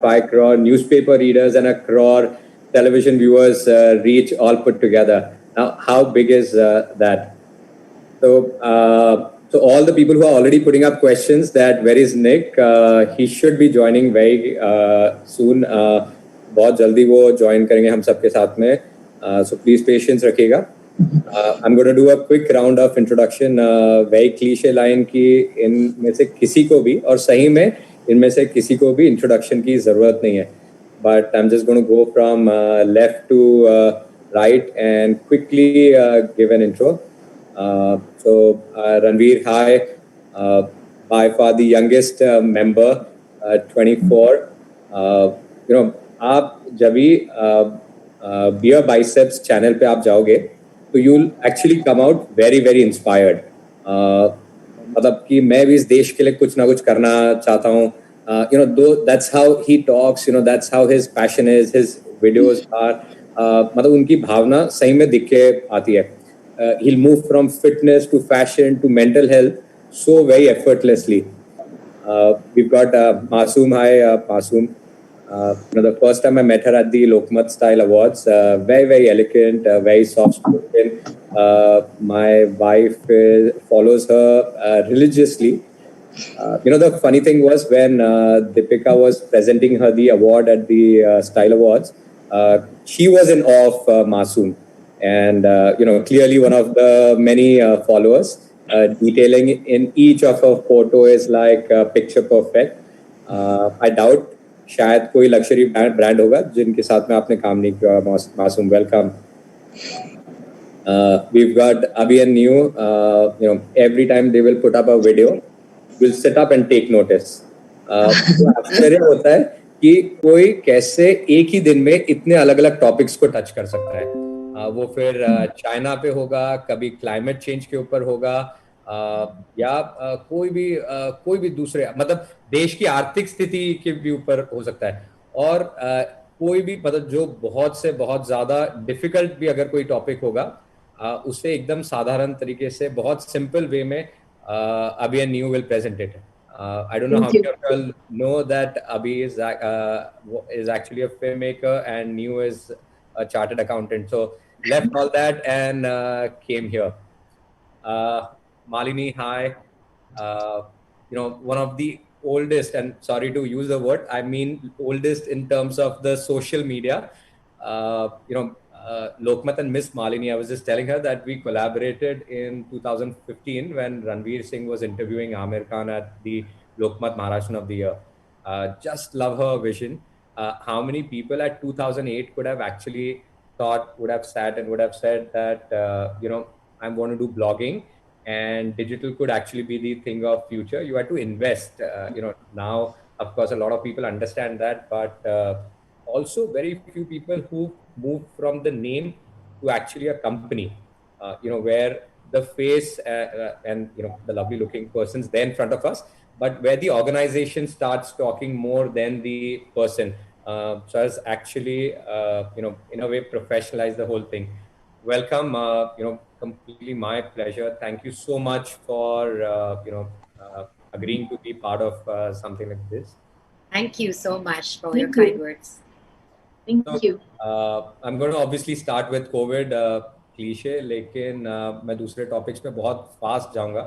5 crore newspaper readers and a crore television viewers reach all put together. Now, how big is that? So all the people who are already putting up questions that where is Nick? He should be joining very soon. बहुत जल्दी वो join करेंगे हम सबके साथ में. So please patience रखिएगा. I'm going to do a quick round of introduction. Very cliche line कि इनमें से किसी को भी और सही में इनमें से किसी को भी introduction की ज़रूरत नहीं है. But I'm just going to go from left to right and quickly give an intro. So Ranveer, hi. By far the youngest member, 24. आप जब भी Beer Biceps channel पे आप जाओगे तो you'll actually come out very very inspired. मतलब कि मैं भी इस देश के लिए कुछ ना कुछ करना चाहता हूँ. Though that's how he talks, that's how his passion is, his videos are. मतलब उनकी भावना सही में दिख के आती है. He'll move from fitness to fashion to mental health so very effortlessly. We've got Masoom. Hi, Masoom. The first time I met her at the Lokmat Style Awards, very, very elegant, very soft-spoken. My wife follows her religiously. The funny thing was when Deepika was presenting her the award at the Style Awards, she was in awe of Masoom. And, clearly one of the many followers, detailing in each of her photo is like picture perfect. I doubt शायद कोई luxury brand होगा जिनके साथ में आपने काम नहीं किया. मासूम, welcome. We've got Abhi and New. Every time they will put up a video, we'll sit up and take notice. आश्चर्य होता है कि कोई कैसे एक ही दिन में इतने अलग अलग टॉपिक्स को टच कर सकता है. वो फिर चाइना पे होगा, कभी क्लाइमेट चेंज के ऊपर होगा, या कोई भी दूसरे मतलब देश की आर्थिक स्थिति के भी ऊपर हो सकता है. और कोई भी मतलब जो बहुत से बहुत ज्यादा डिफिकल्ट भी अगर कोई टॉपिक होगा, उसे एकदम साधारण तरीके से बहुत सिंपल वे में Abhi and New will present it. I don't know how many of you all know that Abhi is actually a filmmaker and New is a chartered accountant. So left all that and came here. Malini, hi. One of the oldest, and sorry to use the word, I mean oldest in terms of the social media. Lokmat and Miss Malini, I was just telling her that we collaborated in 2015 when Ranveer Singh was interviewing Amir Khan at the Lokmat Maharashtra of the Year. Just love her vision. How many people at 2008 would have sat and would have said that, I want to do blogging and digital could actually be the thing of future. You had to invest. Now, of course, a lot of people understand that, but also very few people who move from the name to actually a company, where the face and the lovely looking person's there in front of us, but where the organization starts talking more than the person. So as actually, in a way, professionalize the whole thing. Welcome, completely my pleasure. Thank you so much for, agreeing to be part of something like this. Thank you so much for your kind words. Thank you. I'm going to obviously start with COVID cliche, लेकिन मैं दूसरे topics पे बहुत fast जाऊंगा.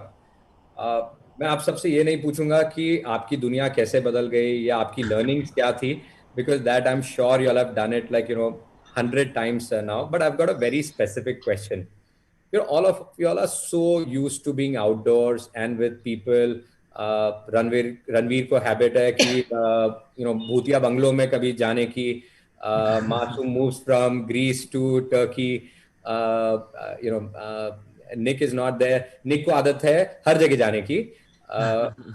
मैं आप सबसे ये नहीं पूछूंगा कि आपकी दुनिया कैसे बदल गई या आपकी लर्निंग्स क्या थी, because that I'm sure you all have done it 100 times now. But I've got a very specific question. All of you all are so used to being outdoors and with people. Ranveer को habit है कि भूतिया बंगलों में कभी जाने की. Masoom moves from Greece to Turkey. Nick is not there. Nick को आदत है हर जगह जाने की.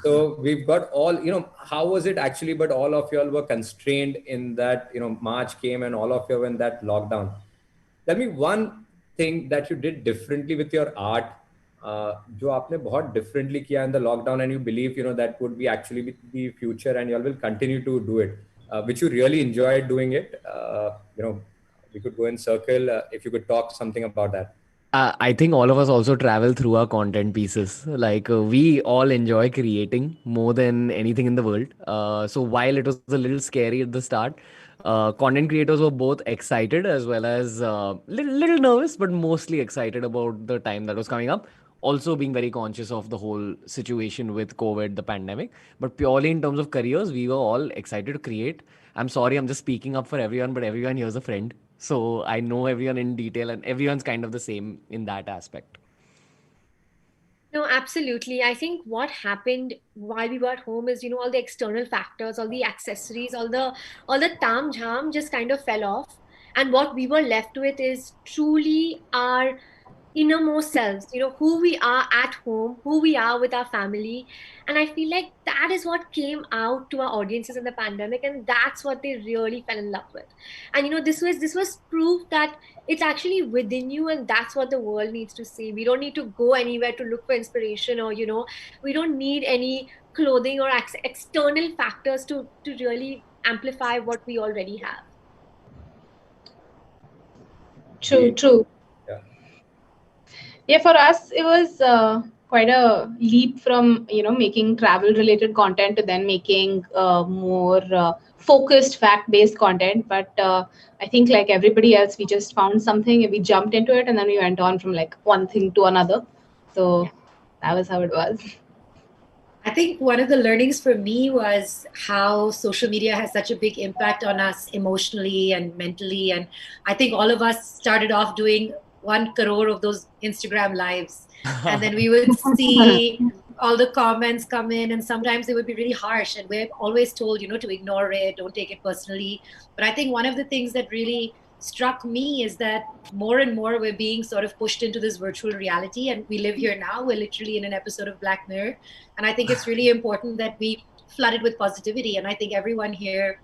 So we've got all, how was it actually, but all of you all were constrained in that, March came and all of you were in that lockdown. Tell me one thing that you did differently with your art, जो आपने बहुत differently किया in the lockdown and you believe, that would be actually the future and you all will continue to do it, which you really enjoyed doing it. We could go in circle if you could talk something about that. I think all of us also travel through our content pieces. Like we all enjoy creating more than anything in the world. So while it was a little scary at the start, content creators were both excited as well as little nervous, but mostly excited about the time that was coming up. Also being very conscious of the whole situation with COVID, the pandemic. But purely in terms of careers, we were all excited to create. I'm sorry, I'm just speaking up for everyone, but everyone here is a friend. So I know everyone in detail and everyone's kind of the same in that aspect. No, absolutely. I think what happened while we were at home is, all the external factors, all the accessories, all the tam jam just kind of fell off. And what we were left with is truly our innermost selves, who we are at home, who we are with our family. And I feel like that is what came out to our audiences in the pandemic, and that's what they really fell in love with. And this was proof that it's actually within you, and that's what the world needs to see. We don't need to go anywhere to look for inspiration, or we don't need any clothing or external factors to really amplify what we already have. True. Yeah, for us, it was quite a leap from, making travel related content to then making more focused fact-based content. But I think like everybody else, we just found something and we jumped into it, and then we went on from like one thing to another. So that was how it was. I think one of the learnings for me was how social media has such a big impact on us emotionally and mentally. And I think all of us started off doing 1 crore of those Instagram lives. And then we would see all the comments come in, and sometimes they would be really harsh. And we're always told, to ignore it, don't take it personally. But I think one of the things that really struck me is that more and more we're being sort of pushed into this virtual reality, and we live here now. We're literally in an episode of Black Mirror. And I think it's really important that we flood it with positivity. And I think everyone here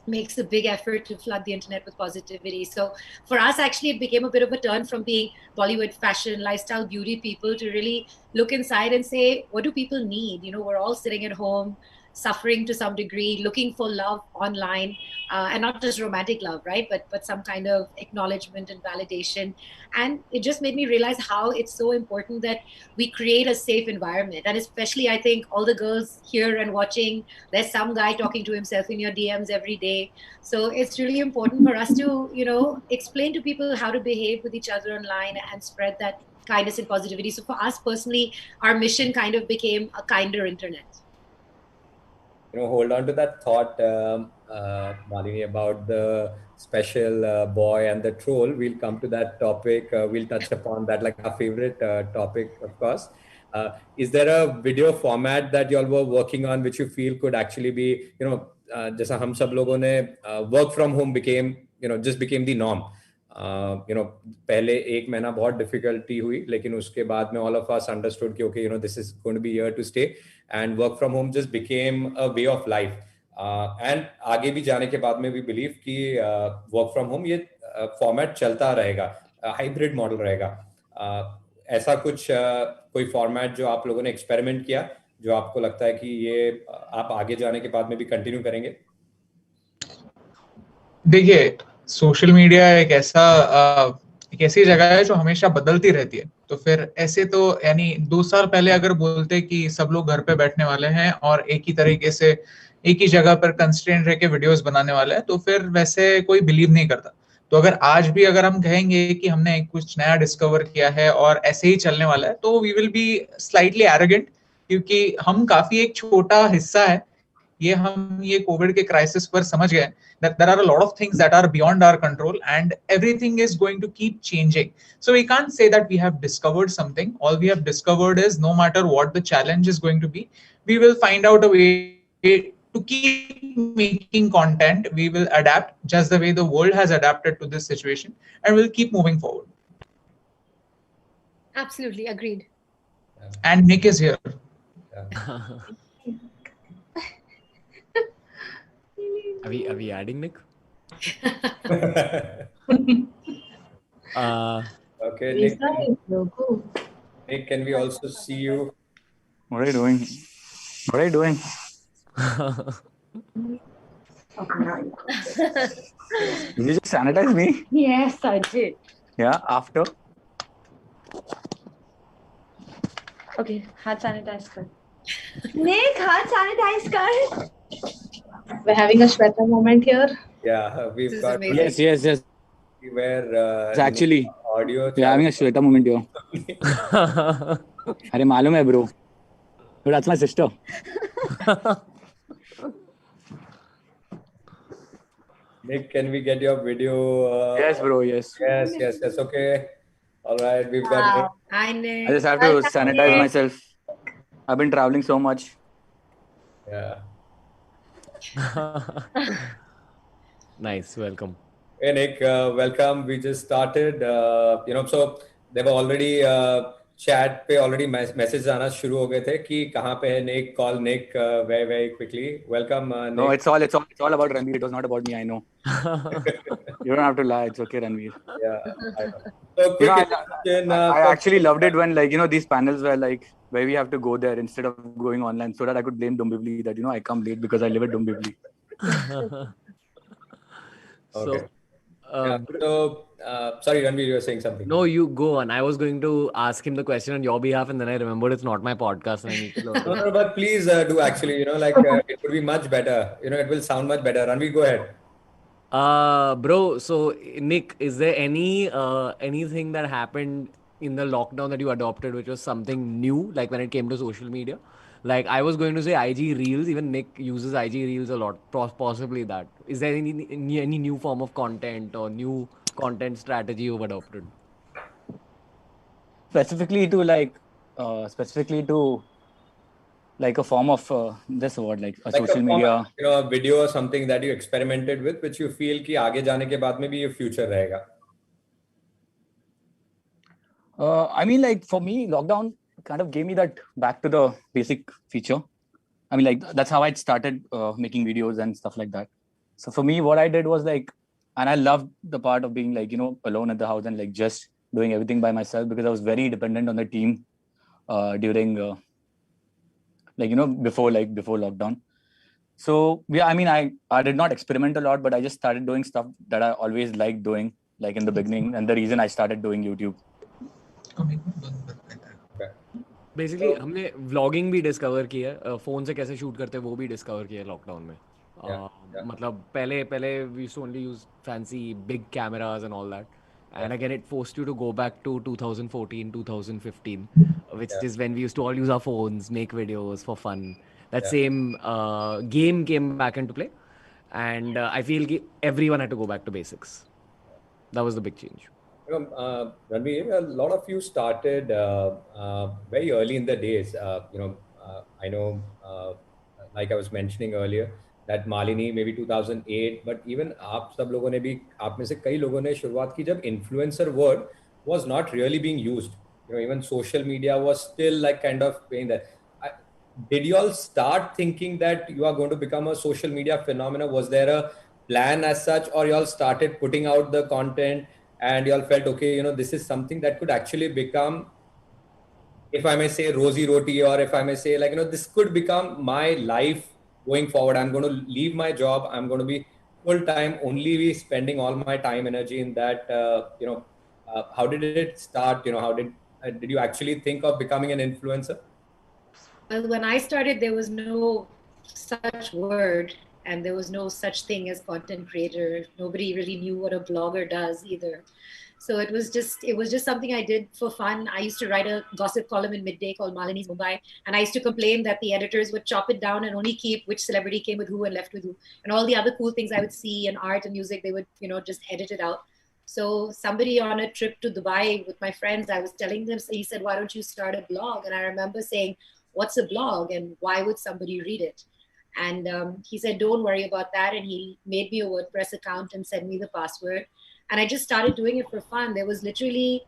makes a big effort to flood the internet with positivity. So for us, actually, it became a bit of a turn from being Bollywood fashion, lifestyle, beauty people to really look inside and say, what do people need? We're all sitting at home, suffering to some degree, looking for love online, and not just romantic love, right? But some kind of acknowledgement and validation. And it just made me realize how it's so important that we create a safe environment. And especially, I think all the girls here and watching, there's some guy talking to himself in your DMs every day. So it's really important for us to, explain to people how to behave with each other online and spread that kindness and positivity. So for us personally, our mission kind of became a kinder internet. Hold on to that thought, Malini, about the special boy and the troll. We'll come to that topic. We'll touch upon that, like our favorite topic, of course. Is there a video format that you all were working on which you feel could actually be, जैसा हम सब लोगों ने work from home became, just became the norm. पहले 1 महीना बहुत difficulty हुई, लेकिन उसके बाद में all of us understood कि okay, this is going to be here to stay, and work from home just became a way of life. And आगे भी जाने के बाद में भी believe कि work from home ये format चलता रहेगा, hybrid model रहेगा. ऐसा कुछ कोई format जो आप लोगों ने experiment किया, जो आपको लगता है कि ये आप आगे जाने के बाद में भी continue करेंगे? देखिए, सोशल मीडिया एक ऐसी जगह है जो हमेशा बदलती रहती है. तो फिर ऐसे तो यानी 2 साल पहले अगर बोलते कि सब लोग घर पे बैठने वाले हैं और एक ही तरीके से एक ही जगह पर कंस्ट्रेंट रह के वीडियोस बनाने वाले हैं, तो फिर वैसे कोई बिलीव नहीं करता. तो अगर आज भी अगर हम कहेंगे कि हमने कुछ नया डिस्कवर किया है और ऐसे ही चलने वाला है, तो we will be slightly arrogant, क्योंकि हम काफी एक छोटा हिस्सा है. हम ये कोविड के क्राइसिस पर समझ गए that there are a lot of things that are beyond our control and everything is going to keep changing. So we can't say that we have discovered something. All we have discovered is no matter what the challenge is going to be, we will find out a way to keep making content. We will adapt just the way the world has adapted to this situation, and we'll keep moving forward. Absolutely agreed. And Nick is here. Are we adding Nick? Okay, Nick, can we also see you? What are you doing? What are you doing? Did you just sanitize me? Yes, I did. Yeah, after? Okay, हाथ sanitize कर. Nick, हाथ sanitize कर. We're having a Shweta moment here. Yeah, we've This is got amazing. Yes. where Actually, audio we're having a Shweta moment here. अरे मालूम है bro. But that's my sister. Nick, can we get your video? Yes, bro. Yes. Yes. Okay. All right, we've got Nick. Wow. Hi, Nick. I just have to sanitize myself. I've been traveling so much. Yeah. Nice, welcome. Hey Nick, welcome. We just started. So they were already chat पे already message आना शुरू हो गए थे कि कहाँ पे है Nick. Call Nick very quickly. Welcome, Nick. No, it's all about Ranveer. It was not about me. I know. You don't have to lie. It's okay, Ranveer. Yeah, I know. So quick question. I actually loved it when these panels were where we have to go there instead of going online, so that I could blame Dombivli that I come late because I live at Dombivli. Okay. Sorry, Ranveer, you were saying something. No, you go on. I was going to ask him the question on your behalf, and then I remembered it's not my podcast. And I need to No, but please do actually. It would be much better. It will sound much better. Ranveer, go ahead. Bro, so Nick, is there anything that happened in the lockdown that you adopted which was something new, like when it came to social media? Like I was going to say IG Reels, even Nick uses IG Reels a lot, possibly that. Is there any new form of content or new content strategy you've adopted? Specifically to a form of this word, like a social media. Video or something that you experimented with, which you feel कि आगे जाने के बाद में भी ये future रहेगा. I mean, for me, lockdown kind of gave me that back to the basic feature. I mean, that's how I started making videos and stuff like that. So for me, what I did was and I loved the part of being alone at the house and just doing everything by myself, because I was very dependent on the team during before lockdown. So yeah, I mean, I did not experiment a lot, but I just started doing stuff that I always liked doing, in the beginning, and the reason I started doing YouTube. Basically हमने vlogging भी discover की है, phone से कैसे shoot करते हैं वो भी डिस्कवर किया है लॉकडाउन में. मतलब पहले we used to only use fancy big cameras and all that, and again it forced you to go back to 2014 2015, which is when we used to all use our phones, make videos for fun. That same game came back into play, and I feel everyone had to go back to basics. That was the big change. Ranveer, a lot of you started very early in the days. I know, like I was mentioning earlier, that Malini maybe 2008, but even आप सब लोगों ने भी, आप में से कई लोगों ने शुरुआत की जब influencer word was not really being used. Even social media was still kind of playing that. Did you all start thinking that you are going to become a social media phenomenon? Was there a plan as such, or you all started putting out the content and you all felt, okay, this is something that could actually become, if I may say, rosy roti, or if I may say, this could become my life going forward. I'm going to leave my job. I'm going to be full-time, only be spending all my time, energy in that. How did it start? How did you actually think of becoming an influencer? Well, when I started, there was no such word, and there was no such thing as content creator. Nobody really knew what a blogger does either. So it was just something I did for fun. I used to write a gossip column in Midday called Malini's Mumbai, and I used to complain that the editors would chop it down and only keep which celebrity came with who and left with who, and all the other cool things I would see in art and music, they would just edit it out. So somebody on a trip to Dubai with my friends, I was telling them, he said, "Why don't you start a blog?" And I remember saying, "What's a blog, and why would somebody read it?" And he said, "Don't worry about that," and he made me a WordPress account and sent me the password. And I just started doing it for fun. There was literally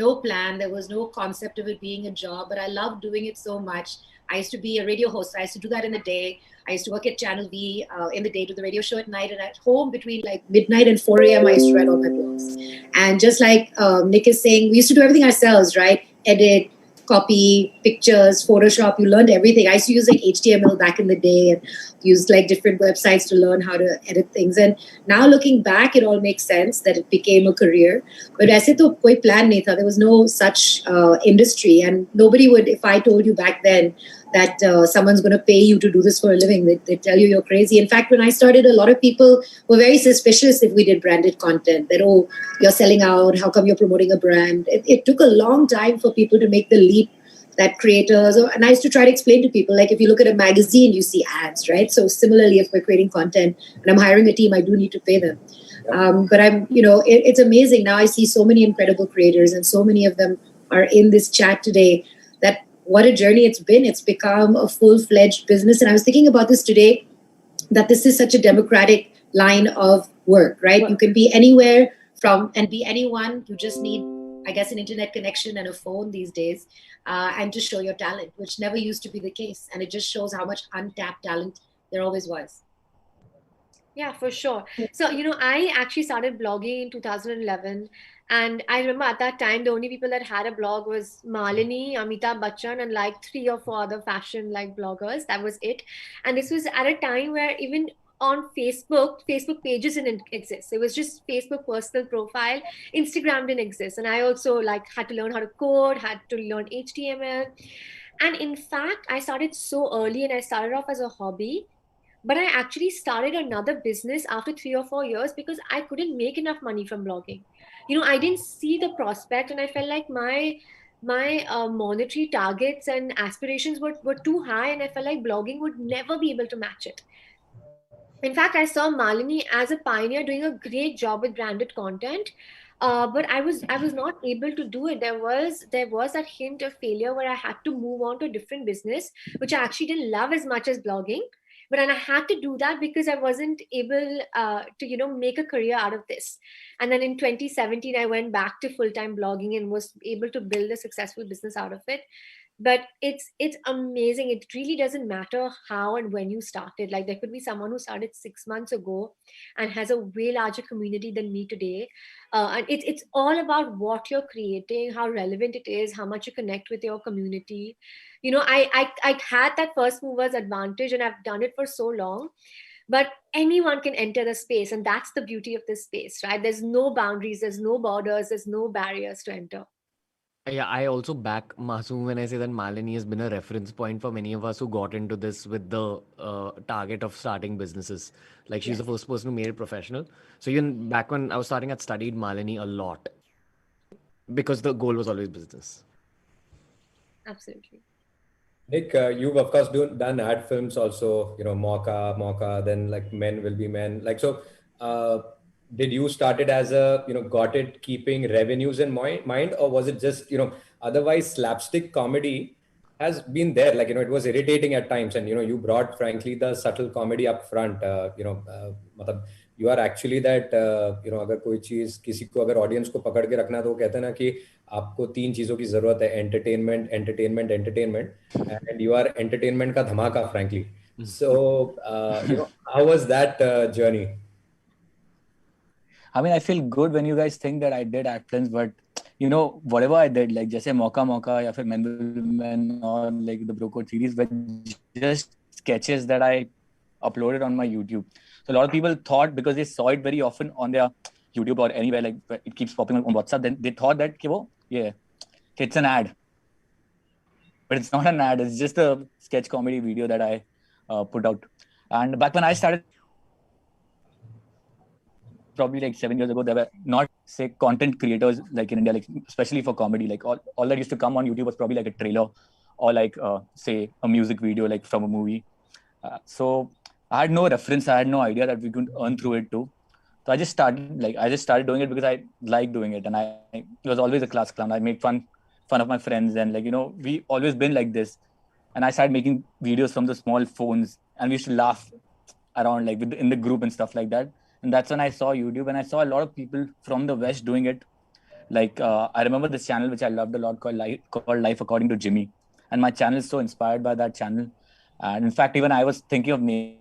no plan. There was no concept of it being a job, but I loved doing it so much. I used to be a radio host. I used to do that in the day. I used to work at Channel V in the day, do the radio show at night. And at home between midnight and 4 a.m., I used to write all my blogs. And just like Nick is saying, we used to do everything ourselves, right? Edit, copy pictures, Photoshop. You learned everything. I used to use like HTML back in the day and used like different websites to learn how to edit things. And now looking back, it all makes sense that it became a career. But ऐसे तो कोई plan नहीं था. There was no such industry, and nobody would. If I told you back then that someone's going to pay you to do this for a living, they tell you you're crazy. In fact, when I started, a lot of people were very suspicious if we did branded content. That, oh, you're selling out. How come you're promoting a brand? It took a long time for people to make the leap that creators, and I used to try to explain to people, like if you look at a magazine, you see ads, right? So similarly, if we're creating content and I'm hiring a team, I do need to pay them. But it's amazing. Now I see so many incredible creators, and so many of them are in this chat today. That what a journey it's been. It's become a full-fledged business. And I was thinking about this today, that this is such a democratic line of work, right? You can be anywhere from and be anyone. You just need, I guess, an internet connection and a phone these days, and to show your talent, which never used to be the case. And it just shows how much untapped talent there always was. Yeah, for sure. So, I actually started blogging in 2011. And I remember at that time, the only people that had a blog was Malini, Amitabh Bachchan, and like 3 or 4 other fashion like bloggers. That was it. And this was at a time where even on Facebook pages didn't exist. It was just Facebook personal profile. Instagram didn't exist. And I also like had to learn how to code, had to learn HTML. And in fact, I started so early, and I started off as a hobby. But I actually started another business after 3 or 4 years because I couldn't make enough money from blogging. I didn't see the prospect, and I felt like my monetary targets and aspirations were too high, and I felt like blogging would never be able to match it. In fact, I saw Malini as a pioneer doing a great job with branded content, but I was not able to do it. There was that hint of failure where I had to move on to a different business, which I actually didn't love as much as blogging. But then I had to do that because I wasn't able to make a career out of this. And then in 2017, I went back to full-time blogging and was able to build a successful business out of it. But it's amazing. It really doesn't matter how and when you started. Like there could be someone who started 6 months ago and has a way larger community than me today. And it's all about what you're creating, how relevant it is, how much you connect with your community. I had that first movers advantage, and I've done it for so long. But anyone can enter the space, and that's the beauty of this space, right? There's no boundaries, there's no borders, there's no barriers to enter. Yeah, I also back Masoom when I say that Malini has been a reference point for many of us who got into this with the target of starting businesses. Like she's the first person who made it professional. So even back when I was starting, I'd studied Malini a lot because the goal was always business. Absolutely. Nick, you've of course done ad films also, Mauka, then like Men Will Be Men. Like, so did you start it as a, got it keeping revenues in mind, or was it just, otherwise slapstick comedy has been there, like, it was irritating at times, and, you brought frankly the subtle comedy up front, you are actually that, अगर कोई चीज किसी को अगर audience को पकड़ के रखना, तो वो कहते हैं ना कि आपको 3 चीजों की जरूरत है, entertainment, and you are entertainment का धमाका frankly. So how was that journey? I mean, I feel good when you guys think that I did ad films, but whatever I did, like जैसे मौका या फिर Men or like the Bro Code series, were just sketches that I uploaded on my YouTube. So a lot of people thought, because they saw it very often on their YouTube or anywhere, like it keeps popping up on WhatsApp, then they thought that it's an ad. But it's not an ad, it's just a sketch comedy video that I put out. And back when I started, probably like 7 years ago, there were not, say, content creators like in India, like especially for comedy. Like all that used to come on YouTube was probably like a trailer or like say a music video like from a movie. So I had no reference. I had no idea that we could earn through it too. So I just started doing it because I like doing it, and I was always a class clown. I make fun of my friends, and like we always been like this. And I started making videos from the small phones, and we used to laugh around like in the group and stuff like that. And that's when I saw YouTube, and I saw a lot of people from the West doing it. Like I remember this channel which I loved a lot called Life According to Jimmy, and my channel is so inspired by that channel. And in fact, even I was thinking of naming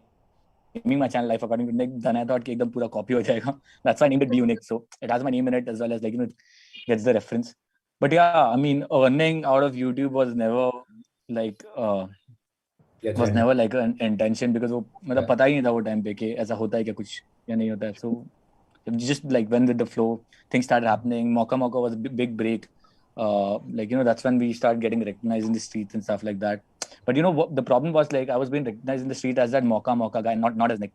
my channel Life According to Nick. Then I thought कि एकदम पूरा copy हो जाएगा. That's why I named it Be Unique. So it has my name in it, as well as like it gets the reference. But yeah, I mean, earning out of YouTube was never like was never like an intention, because वो मतलब पता ही नहीं था वो time पे कि ऐसा होता है क्या कुछ या नहीं होता है. So just like went with the flow, things started happening. Mocha was a big break. Like, you know, that's when we started getting recognized in the streets and stuff like that. But you know what the problem was, like I was being recognized in the street as that Mocha guy, not as Nick.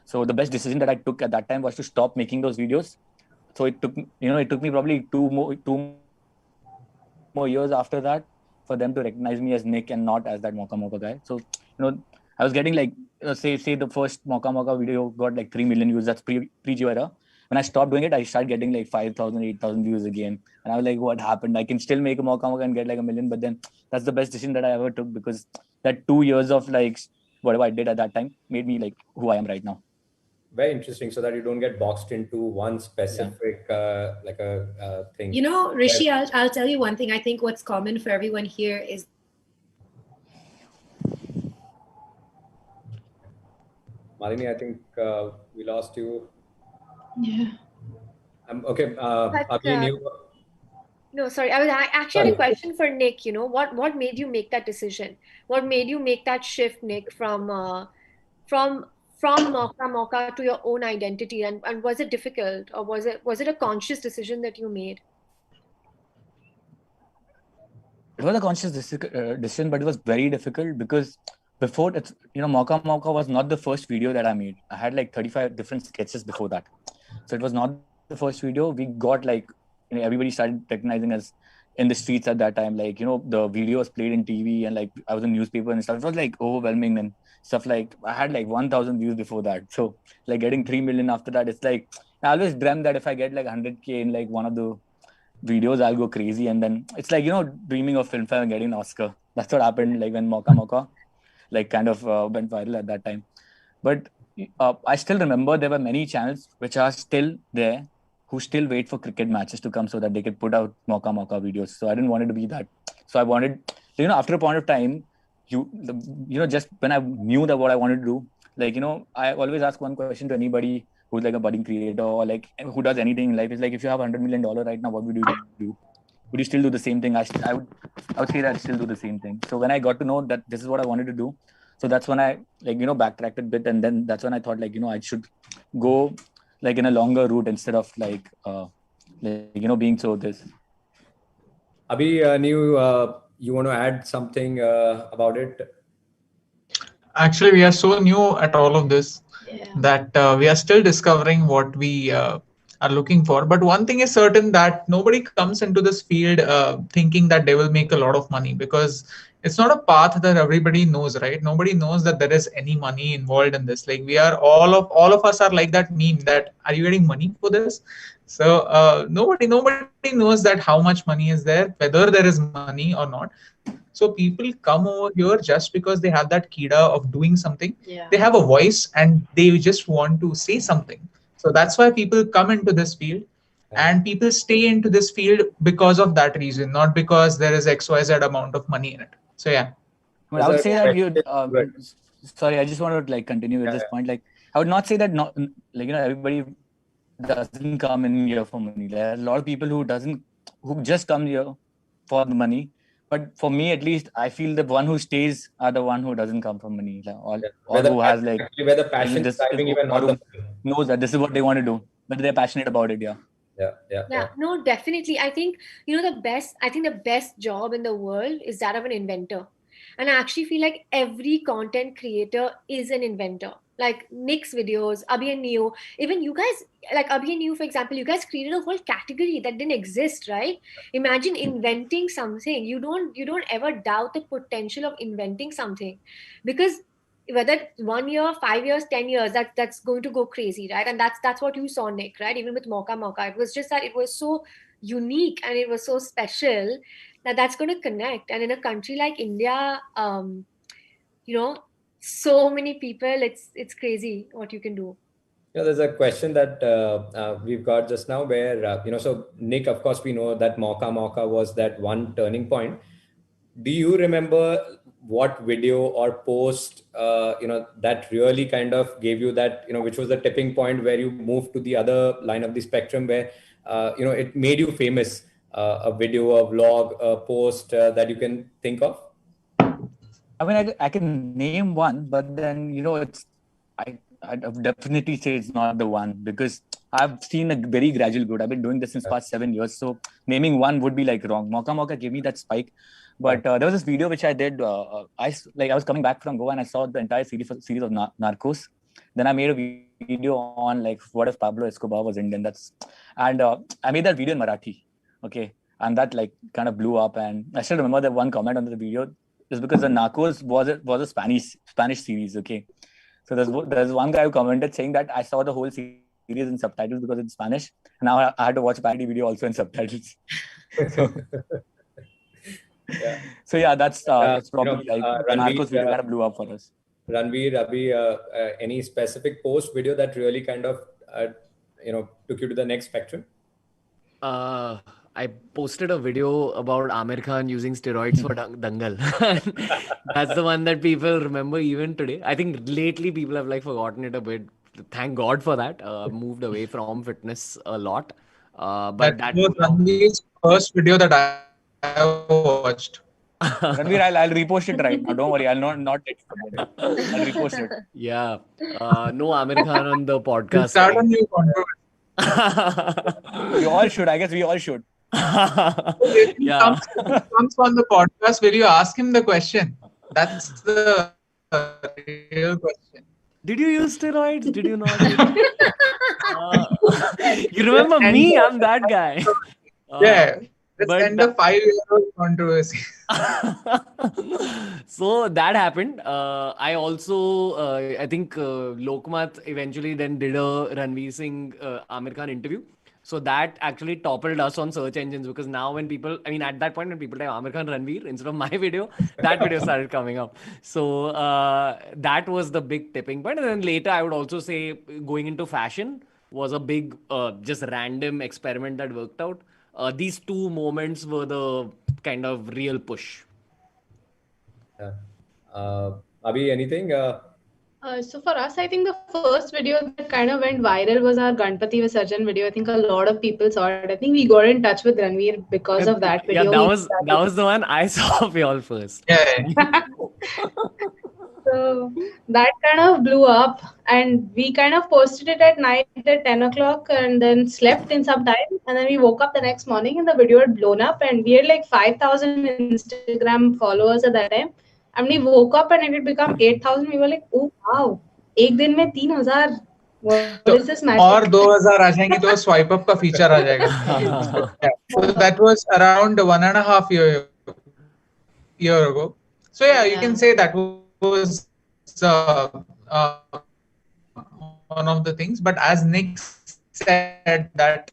So the best decision that I took at that time was to stop making those videos. So it took me probably two more years after that for them to recognize me as Nick and not as that Mocha guy. So, you know, I was getting like say the first Mocha video got like 3 million views. That's pre-Geo era. When I stopped doing it, I started getting like 5,000, 8,000 views again. And I was like, what happened? I can still make a Mocha and get like 1 million. But then that's the best decision that I ever took, because that 2 years of like whatever I did at that time made me like who I am right now. Very interesting, so that you don't get boxed into one specific like a thing. You know, Rishi, I'll tell you one thing. I think what's common for everyone here is Malini, I think we lost you. Yeah. Okay. No, sorry. I actually had a question for Nick. You know, what made you make that decision? What made you make that shift, Nick, from Mocha to your own identity? And was it difficult, or was it a conscious decision that you made? It was a conscious decision, but it was very difficult because before it's, you know, Mocha was not the first video that I made. I had like 35 different sketches before that. So it was not the first video. We got like, you know, everybody started recognizing us in the streets at that time. Like, you know, the video was played in TV and like I was in newspaper and stuff. It was like overwhelming and stuff. Like I had like 1,000 views before that. So like getting 3 million after that, it's like, I always dreamt that if I get like 100K in like one of the videos, I'll go crazy. And then it's like, you know, dreaming of film and getting an Oscar. That's what happened like when Mocha like kind of went viral at that time. But I still remember there were many channels which are still there who still wait for cricket matches to come so that they could put out Mocha videos. So I didn't want it to be that. So I wanted, you know, after a point of time, you know, just when I knew that what I wanted to do, like, you know, I always ask one question to anybody who's like a budding creator or like who does anything in life. Is like, if you have $100 million right now, what would you do? Would you still do the same thing? I would say that I'd still do the same thing. So when I got to know that this is what I wanted to do, so that's when I, like, you know, backtracked a bit, and then that's when I thought, like, you know, I should go like in a longer route instead of like you know, being so this. Abhi, you want to add something about it? Actually, we are so new at all of this that we are still discovering what we are looking for. But one thing is certain, that nobody comes into this field thinking that they will make a lot of money, because it's not a path that everybody knows, right? Nobody knows that there is any money involved in this. Like, we are all of us are like that meme that, are you getting money for this? So nobody knows that how much money is there, whether there is money or not. So people come over here just because they have that kida of doing something. Yeah. They have a voice and they just want to say something. So that's why people come into this field, and people stay into this field because of that reason, not because there is XYZ amount of money in it. So yeah. Well, I would say that you. Sorry, I just want to like continue with this point. Like, I would not say that not like, you know, everybody doesn't come in here for money. There are a lot of people who just come here for the money. But for me, at least, I feel the one who stays are the one who doesn't come from money. Like, or who has like, where the passion is driving, even not the money. Knows that this is what they want to do, but they're passionate about it. Yeah, no, definitely. I think, you know, the best job in the world is that of an inventor. And I actually feel like every content creator is an inventor. Like Nick's videos, Abhi and Neo, even you guys, like Abhi and Neo, for example, you guys created a whole category that didn't exist, right? Imagine inventing something. You don't ever doubt the potential of inventing something, because whether 1 year, 5 years, 10 years, that's going to go crazy, right? And that's what you saw, Nick, right? Even with Mocha, it was just that it was so unique and it was so special that's going to connect. And in a country like India, you know, so many people, it's crazy what you can do. You know, there's a question that we've got just now where, you know, so Nick, of course, we know that Mocha was that one turning point. Do you remember what video or post, you know, that really kind of gave you that, you know, which was the tipping point where you moved to the other line of the spectrum where, you know, it made you famous? a video, a vlog, a post that you can think of? I mean, I can name one, but then, I'd definitely say it's not the one, because I've seen a very gradual growth. I've been doing this since past 7 years. So naming one would be like wrong. Mocha gave me that spike. But there was this video which I did. I was coming back from Goa and I saw the entire series of Narcos. Then I made a video on like, what if Pablo Escobar was Indian? I made that video in Marathi. Okay. And that like kind of blew up. And I still remember that one comment on the video is because the Narcos was a Spanish series. Okay. So there's one guy who commented saying that I saw the whole series in subtitles because it's Spanish. And now I had to watch parody video also in subtitles. So yeah, that's probably the Narcos video kind of blew up for us. Ranveer, Abhi, any specific post video that really kind of took you to the next spectrum? I posted a video about Aamir Khan using steroids for Dangal. That's the one that people remember even today. I think lately people have like forgotten it a bit. Thank God for that. Moved away from fitness a lot. But that was Ranveer's first video that I watched. Ranveer, I'll repost it right now. Don't worry, I'll not take it. I'll repost it. Yeah. No Aamir Khan on the podcast. Start a new controversy. We all should. I guess we all should. Yeah. Comes on the podcast. Will you ask him the question? That's the real question. Did you use steroids? Did you not? You remember me? I'm that guy. Yeah. Let's end a 5-year-old controversy. So that happened. I also, I think Lokmat eventually then did a Ranveer Singh Aamir Khan interview. So that actually toppled us on search engines, because now when people, I mean, at that point when people type Aamir Khan Ranveer instead of my video, that video started coming up. So that was the big tipping point. And then later I would also say going into fashion was a big, just random experiment that worked out. These two moments were the kind of real push. Abhi, anything? So for us, I think the first video that kind of went viral was our Ganpati Visarjan video. I think a lot of people saw it. I think we got in touch with Ranveer because of that video. Yeah, that was the one I saw of y'all first. Yeah. So that kind of blew up, and we kind of posted it at night at 10 o'clock and then slept in some time. And then we woke up the next morning and the video had blown up, and we had like 5,000 Instagram followers at that time. And we woke up and it had become 8,000. We were like, oh wow, एक दिन में 3,000. What is this magic? और 2,000 आ जाएंगे तो swipe up का feature आ जाएगा. So that was around 1.5 year ago. So yeah, you can say that was one of the things. But as Nick said, that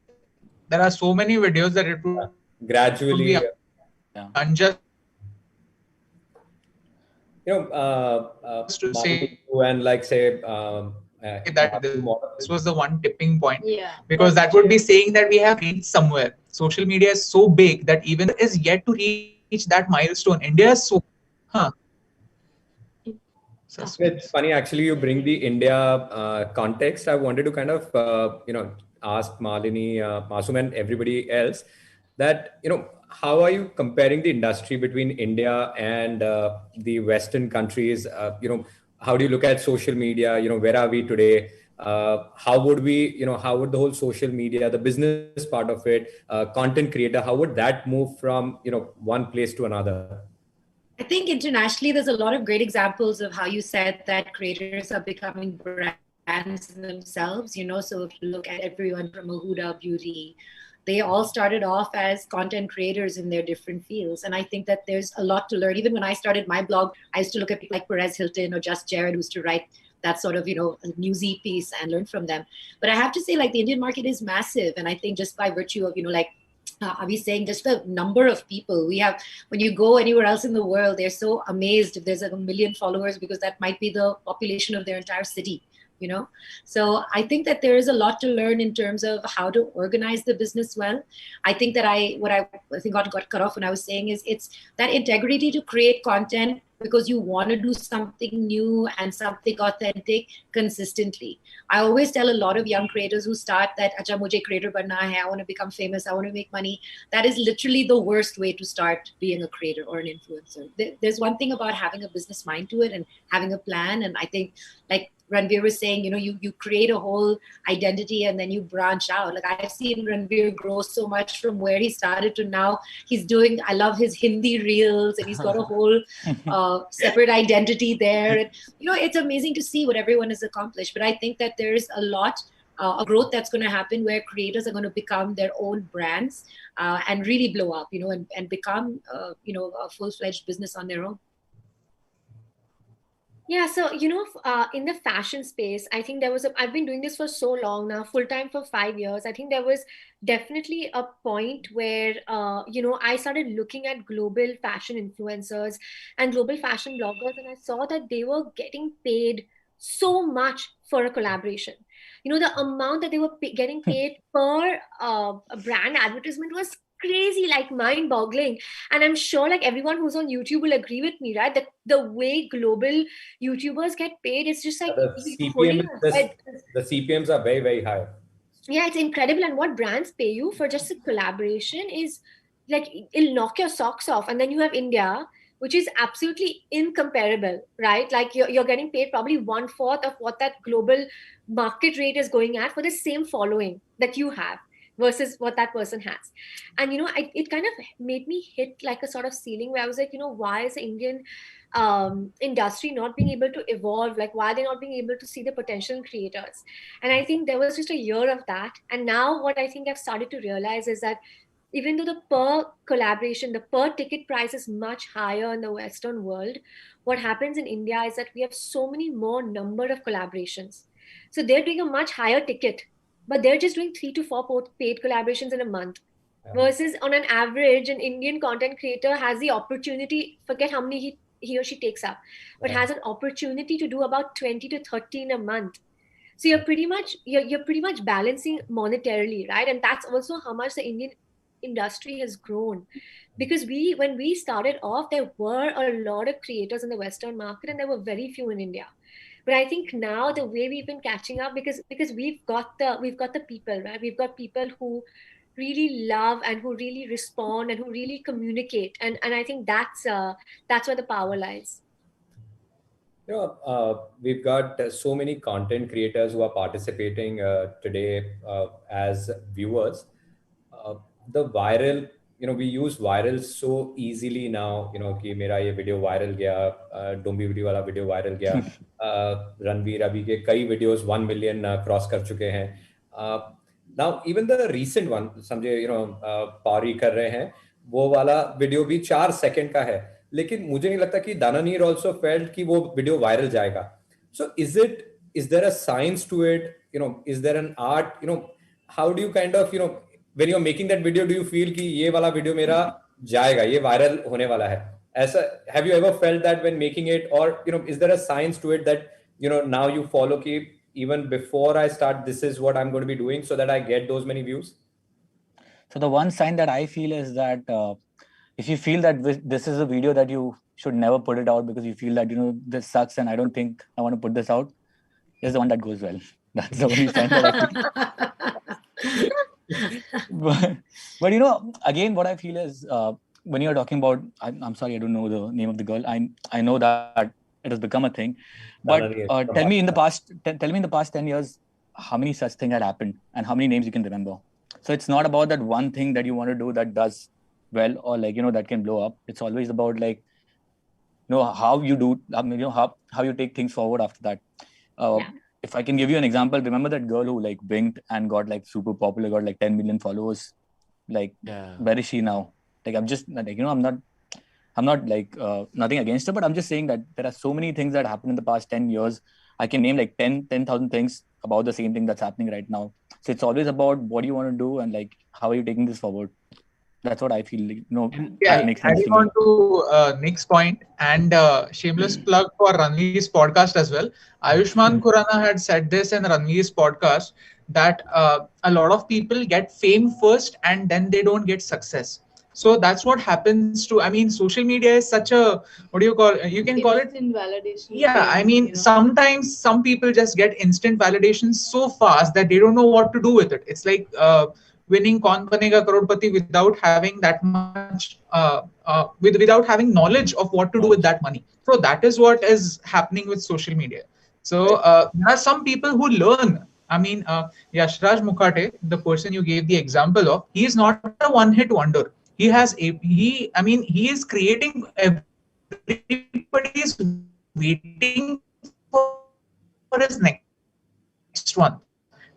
there are so many videos that it would gradually unjust. To say and like say that this was the one tipping point. Yeah, because that would be saying that we have reached somewhere. Social media is so big that even is yet to reach that milestone. India is so it's funny actually you bring the India context. I wanted to kind of ask Malini, Masoom and everybody else that how are you comparing the industry between India and the Western countries? How do you look at social media? Where are we today? How would the whole social media, the business part of it, content creator, how would that move from, one place to another? I think internationally, there's a lot of great examples of how you said that creators are becoming brands themselves, so if you look at everyone from Huda Beauty, they all started off as content creators in their different fields. And I think that there's a lot to learn. Even when I started my blog, I used to look at people like Perez Hilton or Just Jared, who used to write that sort of, newsy piece and learn from them. But I have to say, like, the Indian market is massive. And I think just by virtue of, Abhi saying, just the number of people we have, when you go anywhere else in the world, they're so amazed if there's like 1 million followers, because that might be the population of their entire city. you know. So I think that there is a lot to learn in terms of how to organize the business well. I think that I think got cut off when I was saying is it's that integrity to create content because you want to do something new and something authentic consistently. I always tell a lot of young creators who start that, acha mujhe creator banna hai, I want to become famous, I want to make money. That is literally the worst way to start being a creator or an influencer. There's one thing about having a business mind to it and having a plan. And I think, like Ranveer was saying, you know, you create a whole identity and then you branch out. Like I've seen Ranveer grow so much from where he started to now he's doing, I love his Hindi reels and he's got a whole separate identity there. And, you know, it's amazing to see what everyone has accomplished. But I think that there's a lot of growth that's going to happen where creators are going to become their own brands and really blow up, you know, and become, you know, a full-fledged business on their own. Yeah, so you know, in the fashion space, I think I've been doing this for so long now, full time for 5 years. I think there was definitely a point where, you know, I started looking at global fashion influencers and global fashion bloggers, and I saw that they were getting paid so much for a collaboration. You know, the amount that they were getting paid per brand advertisement was crazy, like mind-boggling. And I'm sure like everyone who's on YouTube will agree with me, right? That the way global YouTubers get paid, it's just like the CPMs are very, very high. Yeah, it's incredible. And what brands pay you for just a collaboration is like, it'll knock your socks off. And then you have India, which is absolutely incomparable, right? Like you're getting paid probably 1/4 of what that global market rate is going at for the same following that you have versus what that person has. And, you know, it kind of made me hit like a sort of ceiling where I was like, you know, why is the Indian industry not being able to evolve? Like, why are they not being able to see the potential in creators? And I think there was just a year of that. And now what I think I've started to realize is that even though the per collaboration, the per ticket price is much higher in the Western world, what happens in India is that we have so many more number of collaborations. So they're doing a much higher ticket, but they're just doing 3 to 4 paid collaborations in a month. Versus on an average, an Indian content creator has the opportunity, forget how many he or she takes up, but has an opportunity to do about 20 to 30 in a month. So you're pretty much balancing monetarily, right? And that's also how much the Indian industry has grown. Because when we started off, there were a lot of creators in the Western market and there were very few in India. But I think now the way we've been catching up, because we've got the people, right? We've got people who really love and who really respond and who really communicate, and I think that's where the power lies. You know, we've got so many content creators who are participating today as viewers. The viral, you know, we use viral so easily now, you know, कि मेरा ये video viral गया, डोम्बी video वाला video viral गया, रणवीर अभी के कई videos 1 million cross कर चुके हैं. Now even the recent one, समझे, you know, पारी कर रहे हैं, वो वाला video भी 4 second का है, लेकिन मुझे नहीं लगता कि दानानीर also felt कि वो video viral जाएगा. So is there a science to it? You know, is there an art? You know, how do you kind of, you know, when you're making that video, do you feel कि ये वाला video मेरा जाएगा, ये viral होने वाला है? ऐसा, have you ever felt that when making it, or, you know, is there a science to it that, you know, now you follow कि even before I start, this is what I'm going to be doing so that I get those many views? So the one sign that I feel is that if you feel that this is a video that you should never put it out because you feel that, you know, this sucks and I don't think I want to put this out, is the one that goes well. That's the only sign that I feel. But you know, again, what I feel is when you're talking about, I'm sorry, I don't know the name of the girl. I know that it has become a thing. But tell me in the past 10 years, how many such things had happened and how many names you can remember. So it's not about that one thing that you want to do that does well or like, you know, that can blow up. It's always about like, you know, how you do, you know, how you take things forward after that. If I can give you an example, remember that girl who like blinked and got like super popular, got like 10 million followers. Like, where is she now? Like, I'm just like, you know, I'm not like nothing against her, but I'm just saying that there are so many things that happened in the past 10 years. I can name like 10,000 things about the same thing that's happening right now. So it's always about what you want to do and like, how are you taking this forward? That's what I feel. Like, no, And Yeah, that makes sense adding to me. on to Nick's point, and shameless plug for Ranveer's podcast as well. Ayushmann Khurrana had said this in Ranveer's podcast that a lot of people get fame first and then they don't get success. So that's what happens to. I mean, social media is such a, what do you call? You can call it. Instant validation. Yeah, I fame, mean, you know. sometimes some people just get instant validation so fast that they don't know what to do with it. It's like winning Kaun Banega Crorepati without having that much, without having knowledge of what to do with that money. So that is what is happening with social media. So there are some people who learn. I mean, Yashraj Mukhate, the person you gave the example of, he is not a one-hit wonder. He has a I mean, he is creating. Everybody is waiting for his next one,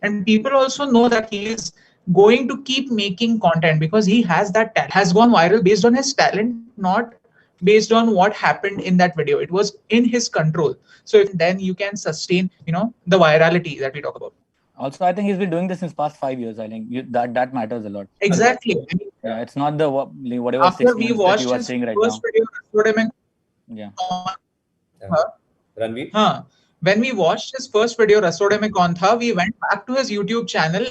and people also know that he is going to keep making content because he has that talent. Has gone viral based on his talent, not based on what happened in that video. It was in his control. So then you can sustain, the virality that we talk about. Also, I think he's been doing this since past 5 years. I think that matters a lot. Exactly. Yeah, it's not the whatever After 6 we months that watched you are his saying right first now. video, Rasode Mein Yeah. Ranveer? When we watched his first video, Rasode Mein Kaun Tha, we went back to his YouTube channel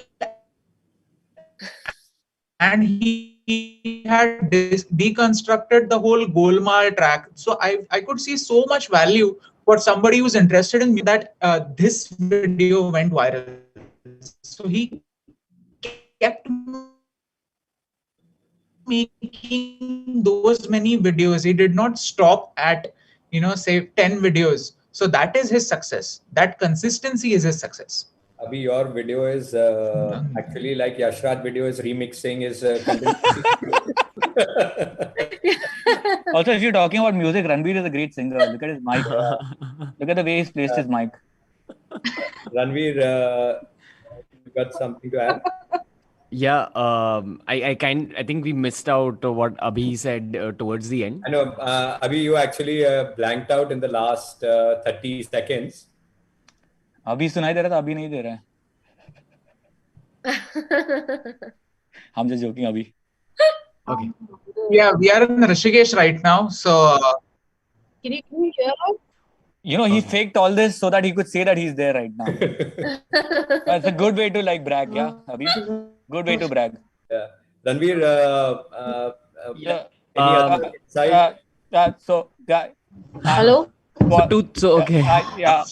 and he had deconstructed the whole Golmaal track. So I could see so much value for somebody who's interested in that this video went viral. So he kept making those many videos. He did not stop at, say 10 videos. So that is his success. That consistency is his success. Abhi, your video is actually like Yashraj video is remixing his Also, if you're talking about music, Ranveer is a great singer. Look at his mic. Look at the way he's placed his mic. Ranveer, you got something to add? yeah, I think we missed out what Abhi said towards the end. I know, Abhi, you actually blanked out in the last 30 seconds. अभी सुनाई दे रहा था, अभी नहीं दे रहा है. I'm just joking, Abhi. Okay. Yeah, we are in Rishikesh right now. So Can you hear us? He faked all this so that he could say that he's there right now. That's a good way to brag, yeah, Abhi. Good way to brag. Yeah. Ranveer, Yeah. any other insight? Hello? Okay. Yeah.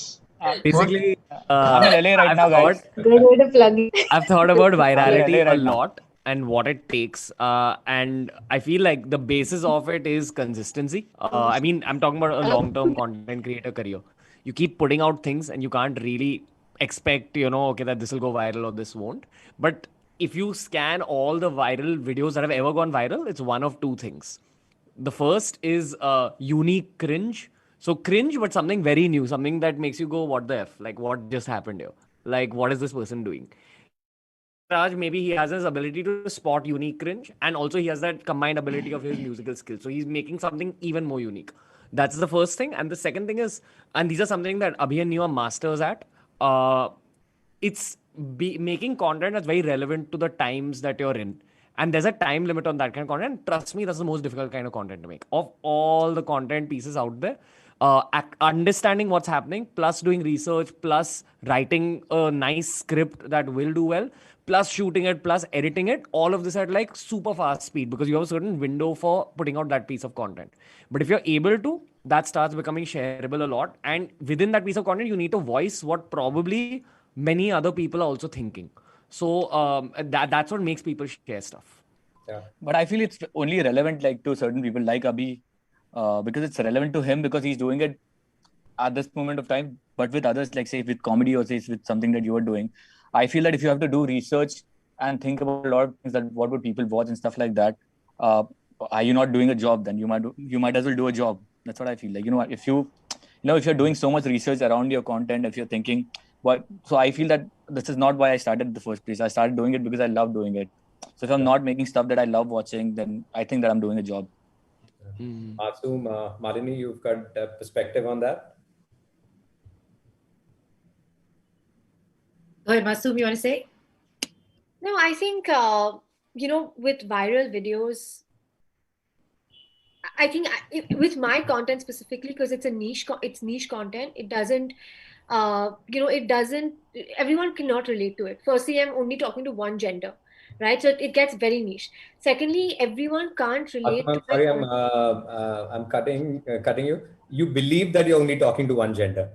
Basically, I'm in LA right now, guys. Good way to plug in. I've thought about virality LA a right now. lot and what it takes. And I feel like the basis of it is consistency. I mean, I'm talking about a long-term content creator career. You keep putting out things and you can't really expect, okay, that this will go viral or this won't. But if you scan all the viral videos that have ever gone viral, it's one of two things. The first is unique cringe. So cringe, but something very new, something that makes you go, what the F? Like, what just happened here? Like, what is this person doing? Raj, maybe he has his ability to spot unique cringe, and also he has that combined ability of his musical skills. So he's making something even more unique. That's the first thing. And the second thing is, and these are something that Abhi and you are masters at, it's making content that's very relevant to the times that you're in. And there's a time limit on that kind of content. Trust me, that's the most difficult kind of content to make. Of all the content pieces out there, understanding what's happening, plus doing research, plus writing a nice script that will do well, plus shooting it, plus editing it, all of this at super fast speed because you have a certain window for putting out that piece of content. But if you're able to, that starts becoming shareable a lot. And within that piece of content, you need to voice what probably many other people are also thinking. So that's what makes people share stuff. Yeah. But I feel it's only relevant to certain people like Abhi because it's relevant to him because he's doing it at this moment of time. But with others, say with comedy or say with something that you are doing, I feel that if you have to do research and think about a lot of things that what would people watch and stuff like that, are you not doing a job? Then you might as well do a job. That's what I feel like. If you're doing so much research around your content, if you're thinking, so I feel that this is not why I started in the first place. I started doing it because I love doing it. So if I'm not making stuff that I love watching, then I think that I'm doing a job. Masoom, Malini, you've got a perspective on that? Go ahead, Masoom, you want to say? No, I think with viral videos, I think with my content specifically, because it's it's niche content, it doesn't, it doesn't, everyone cannot relate to it. Firstly, I'm only talking to one gender, right? So it gets very niche. Secondly, everyone can't relate I'm to my sorry, content. I'm cutting you. You believe that you're only talking to one gender.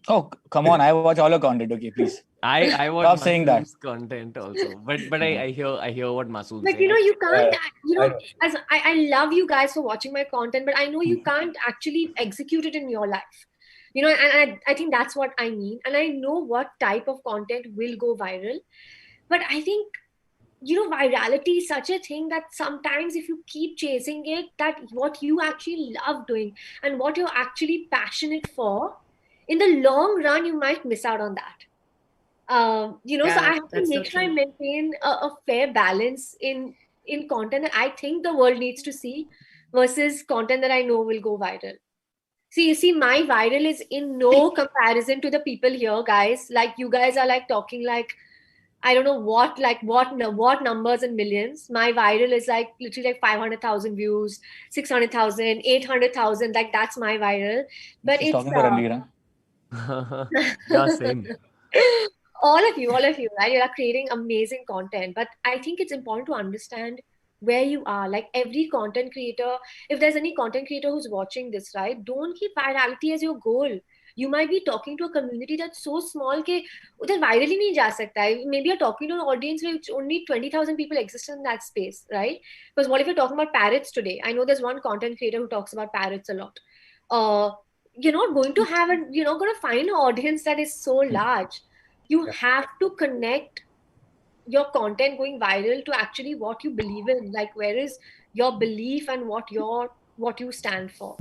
Oh, come on! I watch all your content. Okay, please. I watch Stop saying that. Masoom's content also, but I hear what Masoom But saying. you can't, I, as I love you guys for watching my content, but I know you can't actually execute it in your life. And I think that's what I mean. And I know what type of content will go viral. But I think, virality is such a thing that sometimes if you keep chasing it, that what you actually love doing and what you're actually passionate for, in the long run, you might miss out on that. So I have to that's so make sure I true. maintain a fair balance in content that I think the world needs to see versus content that I know will go viral. See, you see, my viral is in no comparison to the people here, guys. Like you guys are like talking like I don't know what, like what numbers in millions. My viral is like literally like 500,000 views, 600,000, 800,000. Like that's my viral. But She's it's talking for Ranveer, Yeah, same. all of you, right? You are creating amazing content. But I think it's important to understand where you are. Like every content creator, if there's any content creator who's watching this, right? Don't keep virality as your goal. You might be talking to a community that's so small कि उधर viral ही नहीं जा सकता है. Maybe you're talking to an audience where only 20,000 people exist in that space, right? Because what if you're talking about parrots today? I know there's one content creator who talks about parrots a lot. Uh, you're not going to have you're not going to find an audience that is so large. You have to connect your content going viral to actually what you believe in. Like where is your belief and what you stand for.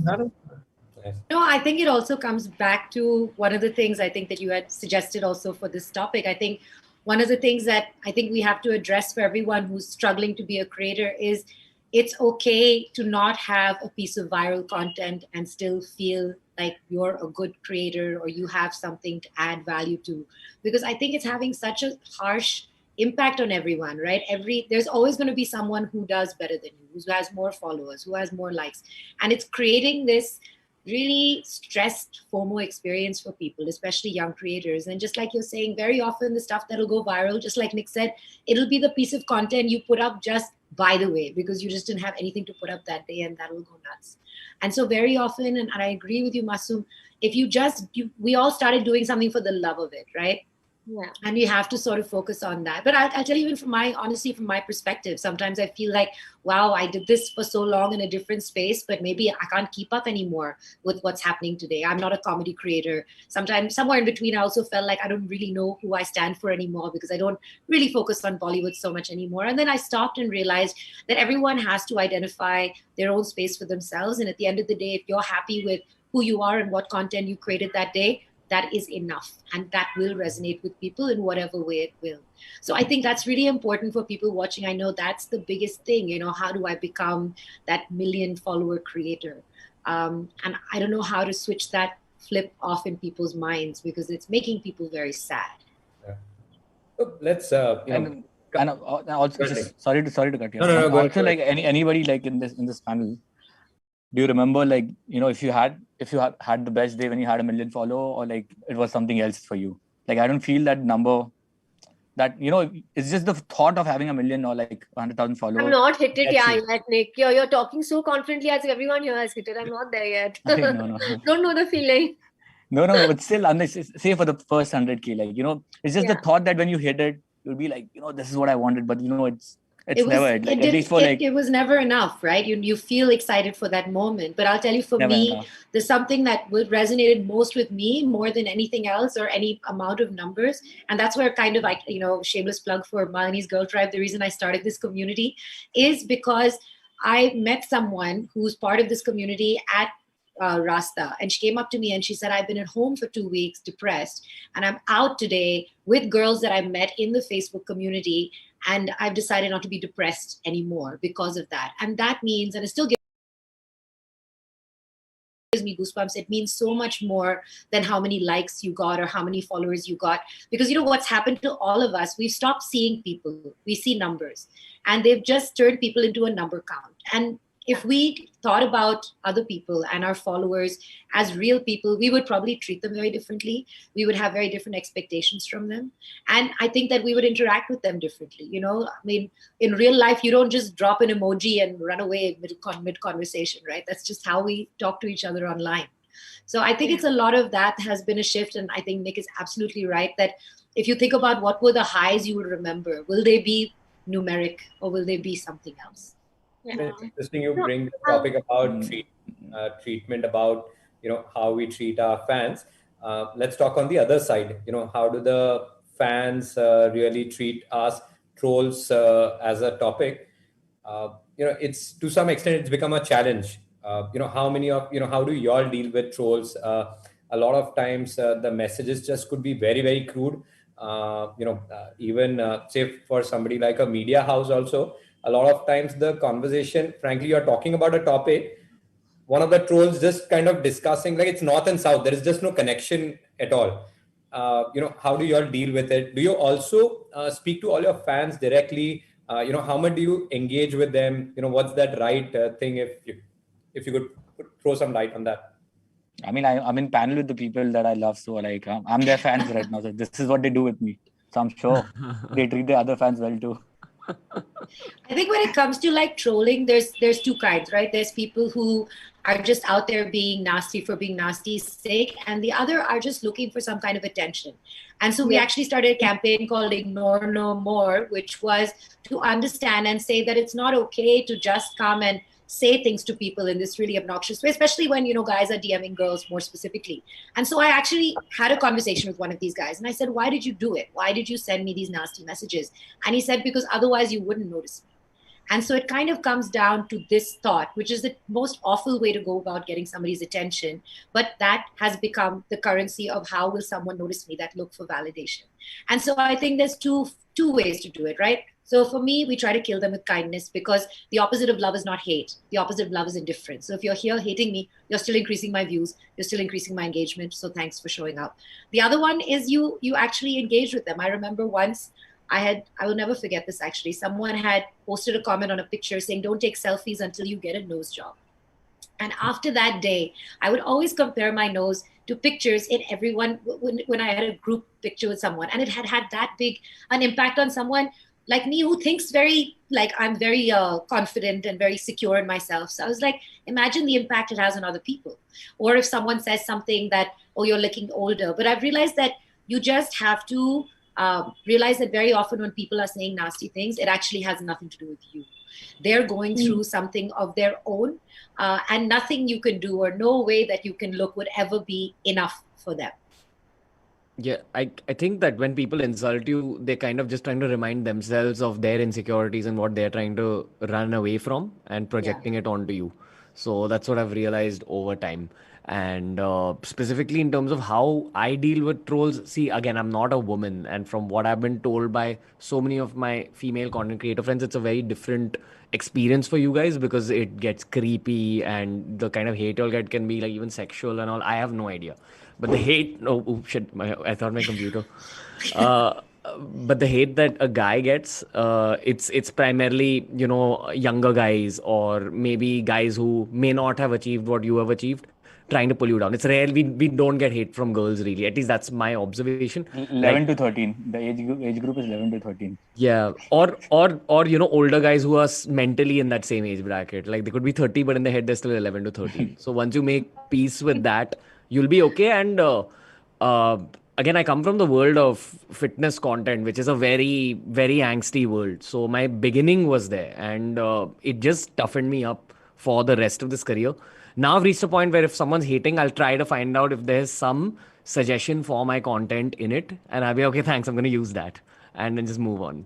No, I think it also comes back to one of the things I think that you had suggested also for this topic. I think one of the things that I think we have to address for everyone who's struggling to be a creator is it's okay to not have a piece of viral content and still feel like you're a good creator or you have something to add value to. Because I think it's having such a harsh impact on everyone, right? There's always going to be someone who does better than you, who has more followers, who has more likes. And it's creating this really stressed FOMO experience for people, especially young creators. And just like you're saying, very often the stuff that'll go viral, just like Nick said, it'll be the piece of content you put up just by the way, because you just didn't have anything to put up that day and that'll go nuts. And so very often, and I agree with you, Masoom, if we all started doing something for the love of it, right? Yeah. And you have to sort of focus on that. But I'll tell you, even from my perspective, sometimes I feel like, wow, I did this for so long in a different space, but maybe I can't keep up anymore with what's happening today. I'm not a comedy creator. Sometimes somewhere in between, I also felt like I don't really know who I stand for anymore because I don't really focus on Bollywood so much anymore. And then I stopped and realized that everyone has to identify their own space for themselves. And at the end of the day, if you're happy with who you are and what content you created that day, that is enough, and that will resonate with people in whatever way it will. So I think that's really important for people watching. I know that's the biggest thing, how do I become that million follower creator? And I don't know how to switch that flip off in people's minds because it's making people very sad. Yeah. So let's and also sorry to cut you. No, go also, ahead. like anybody like in this panel, do you remember, like, if you had the best day when you had 1 million follow, or like it was something else for you? Like, I don't feel that number, that it's just the thought of having 1 million or like 100,000 followers. I'm not hit it yet, Nick. You're talking so confidently as if everyone here has hit it. I'm not there yet. No. Don't know the feeling. No, but still, unless, say for the first 100K, like, it's just the thought that when you hit it, you'll be like, this is what I wanted, but it was never enough, right? You feel excited for that moment, but I'll tell you, for me, enough. There's something that resonated most with me more than anything else or any amount of numbers, and that's where kind of shameless plug for Malini's Girl Tribe. The reason I started this community is because I met someone who's part of this community at Rasta, and she came up to me and she said, I've been at home for 2 weeks depressed, and I'm out today with girls that I met in the Facebook community, and I've decided not to be depressed anymore because of that. And that means, and it still gives gives me goosebumps. It means so much more than how many likes you got or how many followers you got. Because what's happened to all of us, we've stopped seeing people. We see numbers. And they've just turned people into a number count. And if we thought about other people and our followers as real people, we would probably treat them very differently. We would have very different expectations from them. And I think that we would interact with them differently. I mean, in real life, you don't just drop an emoji and run away mid-conversation, right? That's just how we talk to each other online. So I think it's a lot of that has been a shift. And I think Nick is absolutely right that if you think about what were the highs you would remember, will they be numeric or will they be something else? It's interesting you bring the topic about treatment, about how we treat our fans. Let's talk on the other side. How do the fans really treat us trolls as a topic? It's to some extent it's become a challenge. How do you all deal with trolls? A lot of times the messages just could be very, very crude. Even say for somebody like a media house also, a lot of times the conversation, frankly, you're talking about a topic, one of the trolls just kind of discussing like it's north and south. There is just no connection at all. How do you all deal with it? Do you also speak to all your fans directly? How much do you engage with them? What's that right thing? If you could throw some light on that. I mean, I'm in panel with the people that I love. So like, I'm their fans right now. So this is what they do with me. So I'm sure they treat the other fans well too. I think when it comes to like trolling, there's two kinds, right? There's people who are just out there being nasty for being nasty's sake, and the other are just looking for some kind of attention. And so we actually started a campaign called Ignore No More, which was to understand and say that it's not okay to just come and say things to people in this really obnoxious way, especially when, guys are DMing girls more specifically. And so I actually had a conversation with one of these guys and I said, why did you do it? Why did you send me these nasty messages? And he said, because otherwise you wouldn't notice me. And so it kind of comes down to this thought, which is the most awful way to go about getting somebody's attention. But that has become the currency of how will someone notice me, that look for validation. And so I think there's two ways to do it, right? So for me, we try to kill them with kindness, because the opposite of love is not hate. The opposite of love is indifference. So if you're here hating me, you're still increasing my views. You're still increasing my engagement. So thanks for showing up. The other one is you actually engage with them. I remember once I will never forget this actually. Someone had posted a comment on a picture saying, don't take selfies until you get a nose job. And after that day, I would always compare my nose to pictures in everyone when I had a group picture with someone. And it had that big an impact on someone like me who thinks I'm very confident and very secure in myself. So I was like, imagine the impact it has on other people. Or if someone says something that, oh, you're looking older. But I've realized that you just have to realize that very often when people are saying nasty things, it actually has nothing to do with you. They're going through something of their own, and nothing you can do or no way that you can look would ever be enough for them. Yeah, I think that when people insult you, they're kind of just trying to remind themselves of their insecurities and what they're trying to run away from and projecting it onto you. So that's what I've realized over time. And specifically in terms of how I deal with trolls, see, again, I'm not a woman. And from what I've been told by so many of my female content creator friends, it's a very different experience for you guys because it gets creepy and the kind of hate you'll get can be like even sexual and all. I have no idea. But the hate, oh shit, I thought my computer. But the hate that a guy gets, it's primarily, younger guys or maybe guys who may not have achieved what you have achieved, trying to pull you down. It's rare. We don't get hate from girls really. At least that's my observation. 11 to 13. The age group is 11 to 13. Yeah. Or older guys who are mentally in that same age bracket. Like they could be 30, but in their head they're still 11 to 13. So once you make peace with that, you'll be okay. And again, I come from the world of fitness content, which is a very, very angsty world. So my beginning was there and it just toughened me up for the rest of this career. Now I've reached a point where if someone's hating, I'll try to find out if there's some suggestion for my content in it. And I'll be, okay, thanks, I'm going to use that. And then just move on.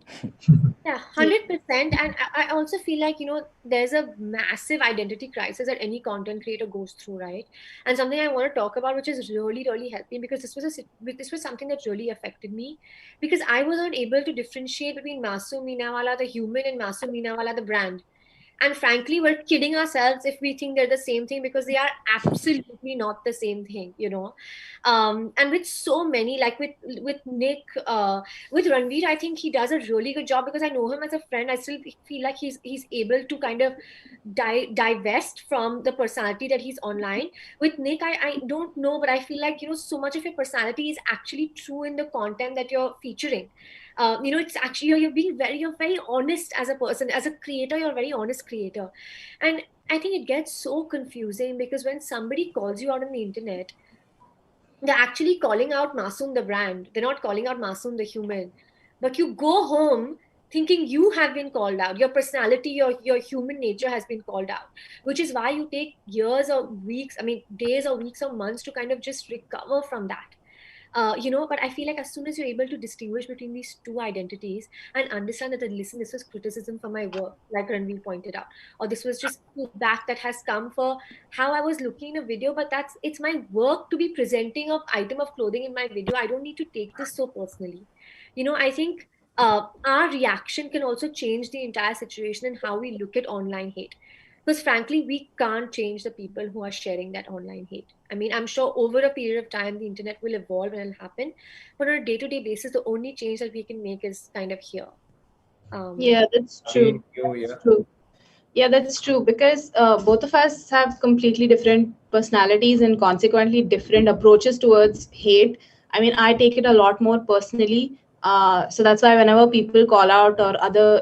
Yeah, 100%. And I also feel like, there's a massive identity crisis that any content creator goes through, right? And something I want to talk about, which is really, really helping, because this was something that really affected me, because I was not able to differentiate between Masoom Meenawala, the human, and Masoom Meenawala, the brand. And frankly, we're kidding ourselves if we think they're the same thing, because they are absolutely not the same thing, you know. And with so many, like with Nick, with Ranveer, I think he does a really good job, because I know him as a friend. I still feel like he's able to kind of divest from the personality that he's online. With Nick, I don't know, but I feel like, you know, so much of your personality is actually true in the content that you're featuring. You know, it's actually you're very honest as a person, as a creator. You're a very honest creator, and I think it gets so confusing, because when somebody calls you out on the internet, they're actually calling out Masoom the brand. They're not calling out Masoom the human. But you go home thinking you have been called out. Your personality, your human nature has been called out, which is why you take years or weeks, I mean, days or weeks or months to kind of just recover from that. You know, but I feel like as soon as you're able to distinguish between these two identities and understand that, listen, this was criticism for my work, like Ranveer pointed out, or this was just feedback that has come for how I was looking in a video, but it's my work to be presenting an item of clothing in my video. I don't need to take this so personally. You know, I think our reaction can also change the entire situation and how we look at online hate. Because frankly, we can't change the people who are sharing that online hate. I mean, I'm sure over a period of time, the internet will evolve and it'll happen. But on a day-to-day basis, the only change that we can make is kind of here. Yeah, that's true. That's true. Yeah, that's true, because both of us have completely different personalities and consequently different approaches towards hate. I mean, I take it a lot more personally. So that's why whenever people call out, or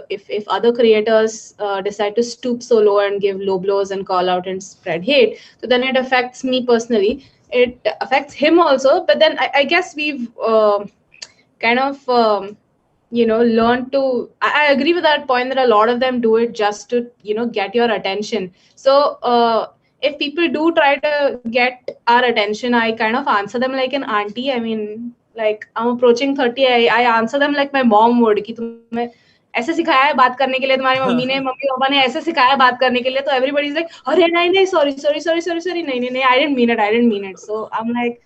if other creators decide to stoop so low and give low blows and call out and spread hate, so then it affects me personally. It affects him also. But then I guess we've kind of you know, learn to, I agree with that point that a lot of them do it just to, you know, get your attention. So if people do try to get our attention, I kind of answer them like an auntie. I mean, like I'm approaching 30, I answer them like my mom would, कि तुम्हें ऐसे सिखाया है बात करने के लिए, तुम्हारी मम्मी पापा ने ऐसे सिखाया है बात करने के लिए. तो everybody is like, अरे नहीं sorry नहीं, I didn't mean it. So I'm like,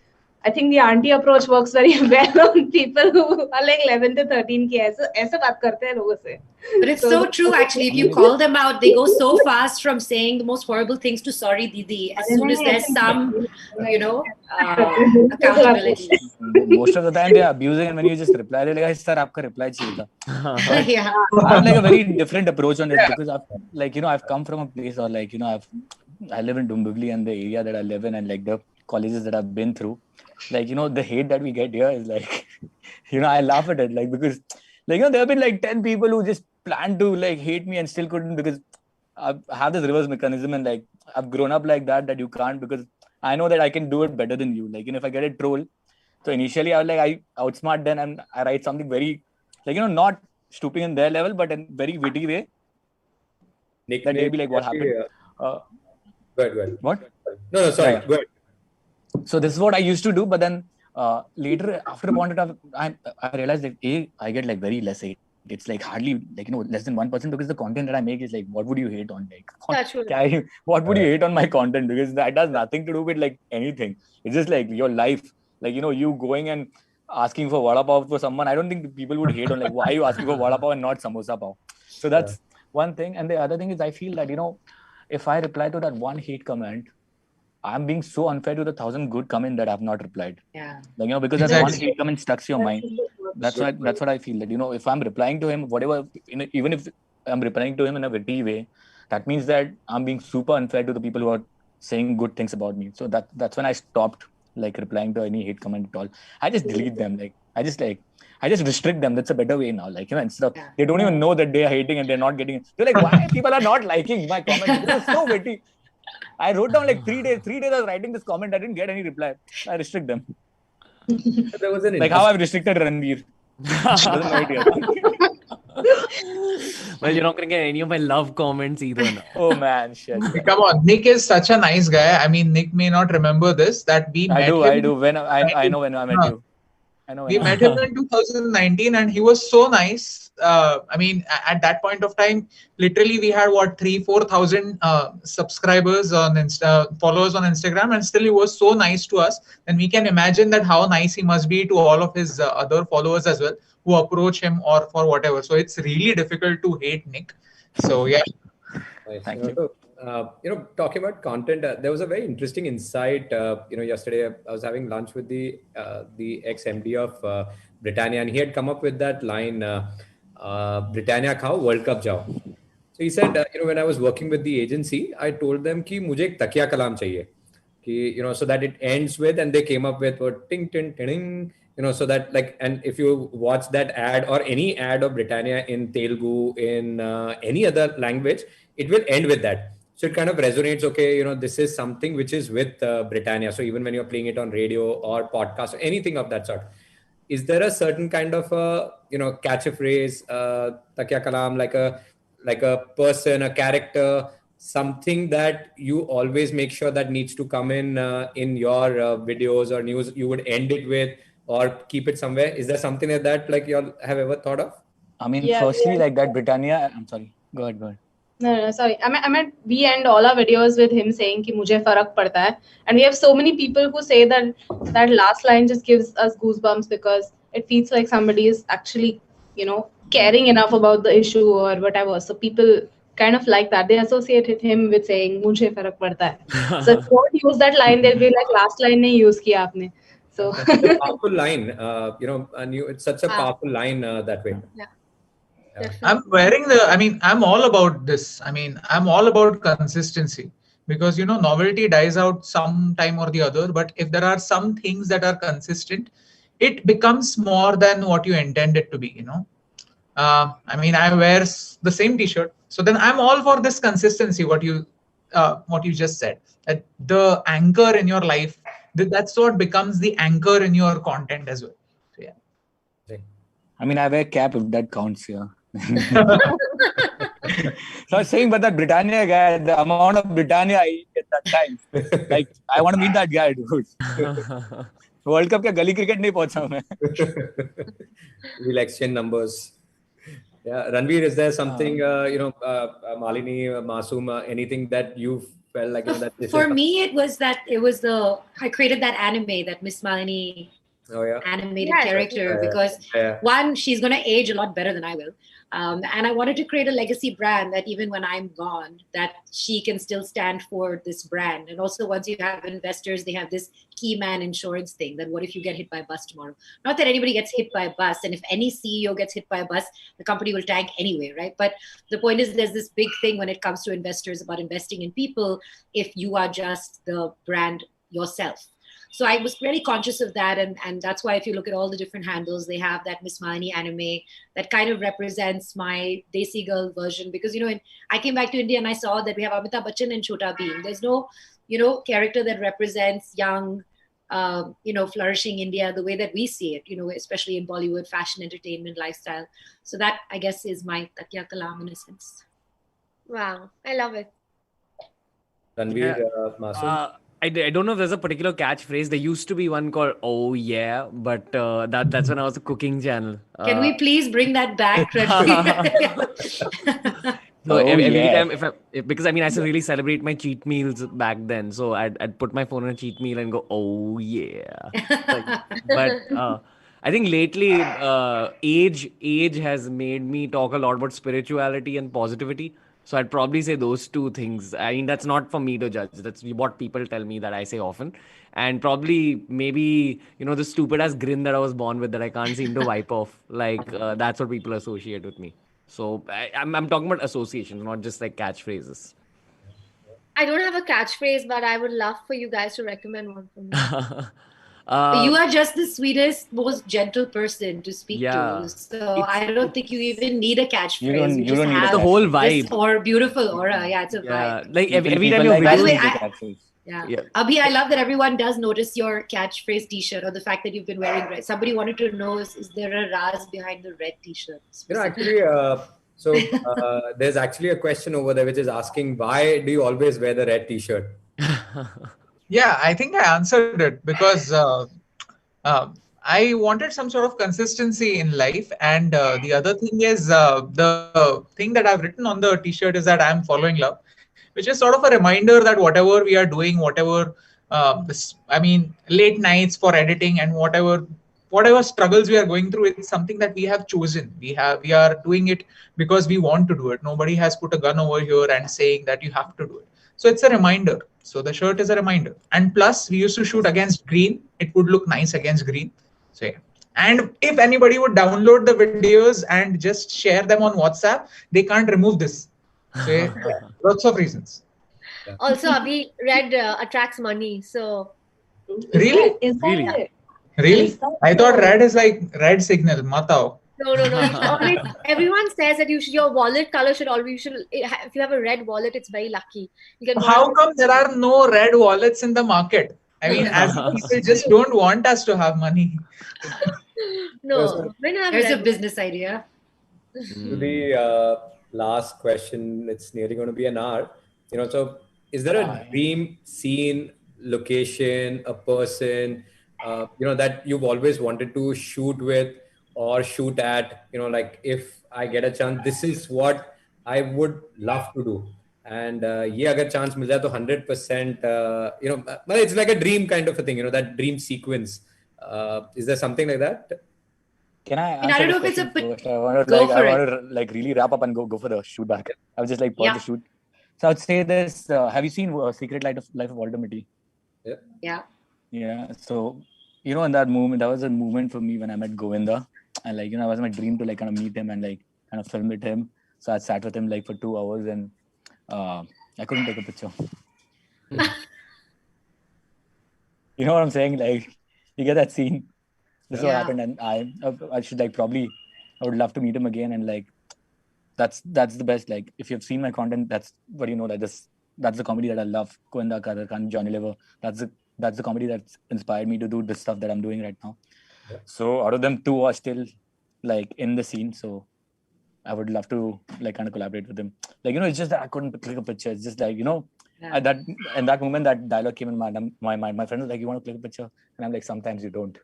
I think the auntie approach works very well on people who are like 11 to 13 की ऐसे बात करते हैं लोगों से. But it's so true, actually. If you call them out, they go so fast from saying the most horrible things to sorry, Didi, as soon as there's some, you know, accountability. Most of the time, they're abusing, and when you just reply, they're like, sir, aapka reply chahiye tha. Yeah. I have like a very different approach on this, because I've come from a place, or like, you know, I live in Dombivli, and the area that I live in, and like the colleges that I've been through, like, you know, the hate that we get here is like, you know, I laugh at it, like, because, like, you know, there have been like 10 people who just planned to like hate me and still couldn't, because I have this reverse mechanism, and like I've grown up like that you can't, because I know that I can do it better than you. Like, you know, if I get a troll, so initially I outsmart them, and I write something very, like, you know, not stooping in their level, but in very witty way. Nick, that may be like what happened. Go ahead. What? No, sorry. Yeah. Go ahead. So this is what I used to do, but then later, after a point of time, I realized that I get like very less hate. It's like hardly, like, you know, less than 1%, because the content that I make is like, what would you hate on? Like, what would you hate on my content? Because that has nothing to do with like anything. It's just like your life. Like, you know, you going and asking for vada pav for someone. I don't think people would hate on like, why are you asking for vada pav and not samosa pav? So that's one thing. And the other thing is, I feel that, you know, if I reply to that one hate comment, I'm being so unfair to the 1,000 good comment that I've not replied. Yeah. Like, you know, because that one hate comment stuck to your mind. That's what I feel, that, you know, if I'm replying to him, whatever, even if I'm replying to him in a witty way, that means that I'm being super unfair to the people who are saying good things about me. So that's when I stopped like replying to any hate comment at all. I just delete them. Like, I just restrict them. That's a better way now. Like, you know, instead of, they don't even know that they are hating and they're not getting it. They're like, why people are not liking my comment? This is so witty. I wrote down like 3 days. 3 days I was writing this comment. I didn't get any reply. I restrict them. There was an like how I've restricted Ranveer. Well, you're not going to get any of my love comments either now. Oh man, shit. Come on, Nick is such a nice guy. I mean, Nick may not remember this, that we met him. I do. I know when I met you. We met him in 2019 and he was so nice. I mean, at that point of time, literally we had 3,000-4,000 subscribers on followers on Instagram, and still he was so nice to us. And we can imagine that how nice he must be to all of his other followers as well, who approach him or for whatever. So it's really difficult to hate Nick. So yeah. Nice. Thank you. So, talking about content, there was a very interesting insight. Yesterday I was having lunch with the ex-MD of Britannia, and he had come up with that line, Britannia khao, World Cup jao. So he said, when I was working with the agency, I told them कि मुझे एक तकिया कलाम चाहिए, कि so that it ends with, and they came up with what ting ting ting, so that like, and if you watch that ad or any ad of Britannia in Telugu, in any other language, it will end with that. So it kind of resonates. Okay, this is something which is with Britannia. So even when you're playing it on radio or podcast or anything of that sort, is there a certain kind of catch a phrase, takya kalam, like a person, a character, something that you always make sure that needs to come in your videos or news, you would end it with or keep it somewhere? Is there something like that like you all have ever thought of? I mean, Yeah, firstly, like that Britannia. I'm sorry. Go ahead. No, sorry. I meant we end all our videos with him saying कि मुझे फर्क पड़ता है, and we have so many people who say that last line just gives us goosebumps because it feels like somebody is actually caring enough about the issue or whatever. So people kind of like that. They associated him with saying मुझे फर्क पड़ता है. So if you don't use that line, they'll be like last line नहीं use किया आपने. So it's a powerful line, and it's such a powerful line that way. Yeah. I'm all about this. I'm all about consistency because, novelty dies out sometime or the other. But if there are some things that are consistent, it becomes more than what you intend it to be, I wear the same t-shirt. So then I'm all for this consistency, what you just said. That the anchor in your life, that's what becomes the anchor in your content as well. So, yeah. I wear cap if that counts, yeah. So I was saying, but that Britannia guy, the amount of Britannia I eat at that time, like I want to meet that guy, dude. World Cup क्या गली cricket नहीं पहुंचा मैं. We'll exchange numbers. Yeah, Ranveer, is there something Malini, Masoom, anything that you felt like that? For me, it was I created that anime, that Miss Malini animated character because one, she's going to age a lot better than I will. And I wanted to create a legacy brand that even when I'm gone, that she can still stand for this brand. And also once you have investors, they have this key man insurance thing that what if you get hit by a bus tomorrow? Not that anybody gets hit by a bus. And if any CEO gets hit by a bus, the company will tank anyway, right? But the point is there's this big thing when it comes to investors about investing in people if you are just the brand yourself. So I was very conscious of that. And that's why if you look at all the different handles, they have that Miss Malini anime that kind of represents my Desi girl version. Because, I came back to India and I saw that we have Amitabh Bachchan and Chhota Bheem. There's no, character that represents young, flourishing India the way that we see it, especially in Bollywood, fashion, entertainment, lifestyle. So that, I guess, is my Takya Kalam in a sense. Wow. I love it. Ranveer, Masoom? I don't know if there's a particular catchphrase. There used to be one called "Oh yeah," but that's when I was a cooking channel. Can we please bring that back? So every time, because I used to really celebrate my cheat meals back then. So I'd put my phone on a cheat meal and go, "Oh yeah." But I think lately, age has made me talk a lot about spirituality and positivity. So I'd probably say those two things. That's not for me to judge. That's what people tell me that I say often. And probably maybe, the stupid ass grin that I was born with that I can't seem to wipe off. Like, that's what people associate with me. So I'm talking about associations, not just like catchphrases. I don't have a catchphrase, but I would love for you guys to recommend one for me. You are just the sweetest, most gentle person to speak to. So I don't think you even need a catchphrase. You don't need the whole vibe. Or beautiful aura. Yeah, it's a vibe. Like every time you're by the way, Abhi, I love that everyone does notice your catchphrase t-shirt or the fact that you've been wearing red. Somebody wanted to know, is there a Raz behind the red t-shirt? Actually, there's actually a question over there which is asking, why do you always wear the red t-shirt? Yeah, I think I answered it because I wanted some sort of consistency in life. And the other thing is the thing that I've written on the t-shirt is that I'm following love, which is sort of a reminder that whatever we are doing, late nights for editing and whatever whatever struggles we are going through, it's something that we have chosen. We are doing it because we want to do it. Nobody has put a gun over here and saying that you have to do it. So it's a reminder. So the shirt is a reminder. And plus, we used to shoot against green. It would look nice against green. So yeah. And if anybody would download the videos and just share them on WhatsApp, they can't remove this. So yeah, lots of reasons. Also, Abhi, red attracts money. So Really? Is that Really? it? Really? Is that I thought it? red is like red signal. Matao. no. Everyone says that your wallet color should always, if you have a red wallet, it's very lucky. You can How come there are no red wallets in the market? I mean, as people just don't want us to have money. No, men have There's a red. business idea. To the last question, it's nearly going to be an hour. So is there a dream scene, location, a person, that you've always wanted to shoot with or shoot at? Like if I get a chance, this is what I would love to do. And ye agar chance mil jaye to 100%, but it's like a dream kind of a thing, that dream sequence. Is there something like that? Can I And answer I don't this know if it's a question bit- first? I want Go to for really wrap up and go for the shoot back. I was just like pause Yeah. the shoot. So I would say this. Have you seen Secret Life of Walter Mitty? Yeah. Yeah. So in that moment, that was a moment for me when I met Govinda, and it was my dream to kind of meet him and kind of film with him. So I sat with him for 2 hours and I couldn't take a picture. You know what I'm saying? You get that scene. This is what Yeah. happened, and I should probably I would love to meet him again, and that's the best. If you've seen my content, that's what you know that that's the comedy that I love. Govinda, Kader Khan, Johnny Lever. That's the comedy that's inspired me to do the stuff that I'm doing right now. Yeah. So out of them, 2 are still in the scene. So I would love to kind of collaborate with them. It's just that I couldn't click a picture. It's just Yeah. at that moment that dialogue came in my mind. My friend was like, "You want to click a picture?" And I'm like, "Sometimes you don't."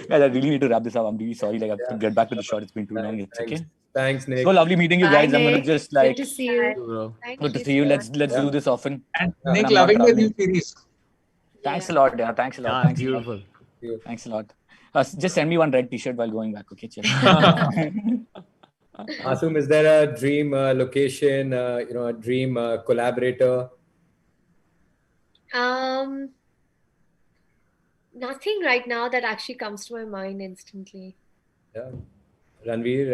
Guys, I really need to wrap this up. I'm really sorry. I have to get back to the shot. It's been too long. It's okay. Thanks, Nick. So lovely meeting you Bye, guys. I'm gonna Nick. just Good to see you. Bro. good to see you. Let's do this often. And Yeah. Nick I'm not loving the new traveling. series. Thanks a lot. Yeah, thanks a lot. Yeah, Thanks a lot. beautiful. Thanks a lot. Just send me one red T-shirt while going back. Okay, chill. Asum, is there a dream location, a dream collaborator? Nothing right now that actually comes to my mind instantly. Yeah. Ranveer,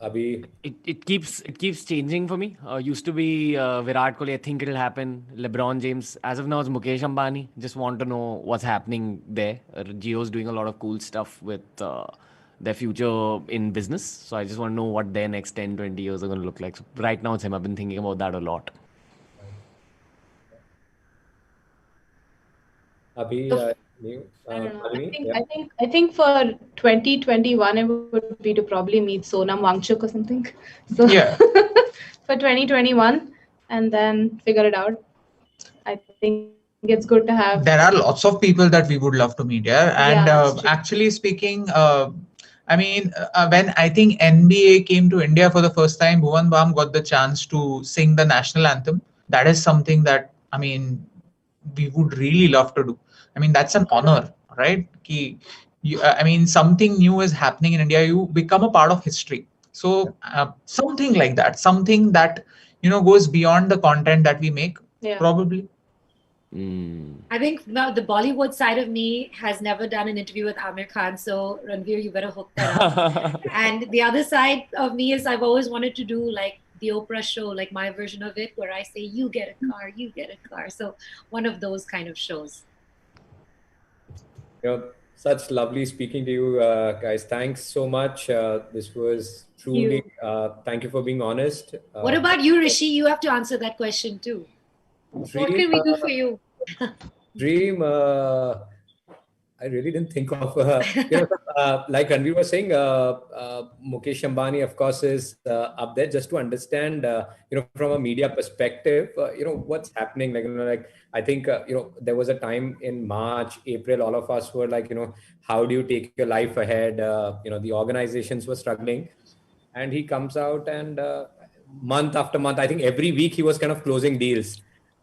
Abhi. It keeps changing for me. Used to be Virat Kohli. I think it'll happen. LeBron James. As of now, it's Mukesh Ambani. Just want to know what's happening there. Jio's doing a lot of cool stuff with their future in business. So I just want to know what their next 10, 20 years are going to look like. So right now, it's him. I've been thinking about that a lot. Abhi, new. I don't know. Malini? I think for 2021 it would be to probably meet Sonam Wangchuk or something. So Yeah. for 2021 and then figure it out. I think it's good to have. There are lots of people that we would love to meet. Yeah. And that's true. actually speaking, when I think NBA came to India for the first time, Bhuvan Bam got the chance to sing the national anthem. That is something that, we would really love to do. That's an honor, right? Something new is happening in India. You become a part of history. So something like that, something that, goes beyond the content that we make, Yeah. probably. I think now the Bollywood side of me has never done an interview with Amir Khan. So Ranveer, you better hook that up. And the other side of me is I've always wanted to do the Oprah show, my version of it, where I say, you get a car, you get a car. So one of those kind of shows. Such lovely speaking to you guys. Thanks so much. This was truly, thank you for being honest. What about you, Rishi? You have to answer that question too. What can we do for you? Dream, I really didn't think of, like Ranveer was saying, Mukesh Ambani, of course, is up there. Just to understand, from a media perspective, what's happening. I think, there was a time in March, April, all of us were how do you take your life ahead? The organizations were struggling. And he comes out and month after month, I think every week he was kind of closing deals.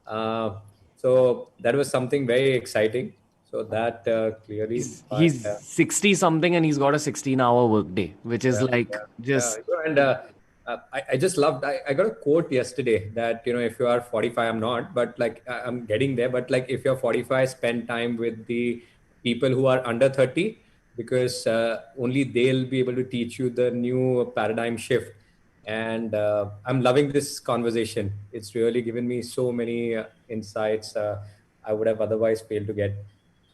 So that was something very exciting. So that clearly He's inspired, 60 something and he's got a 16-hour workday, which is like just. And I just loved. I got a quote yesterday that if you are 45, I'm not, but like I'm getting there. But like if you're 45, spend time with the people who are under 30, because only they'll be able to teach you the new paradigm shift. And I'm loving this conversation. It's really given me so many insights I would have otherwise failed to get.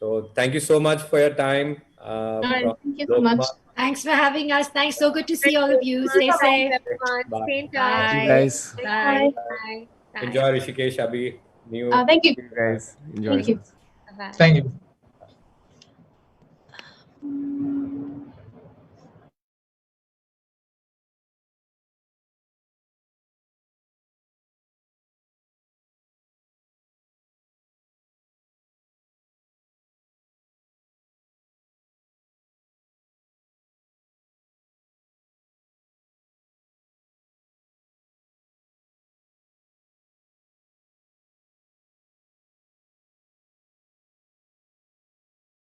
So thank you so much for your time. From Thank you so much. Lokma. Thanks for having us. Thanks. So good to see all of you. Stay safe. Everyone. Bye. Stay in touch. Bye. You guys. Bye. Bye. Bye. Enjoy Rishikesh, Abhi. New. Thank you. You guys enjoy. Thank you. Bye. Thank you.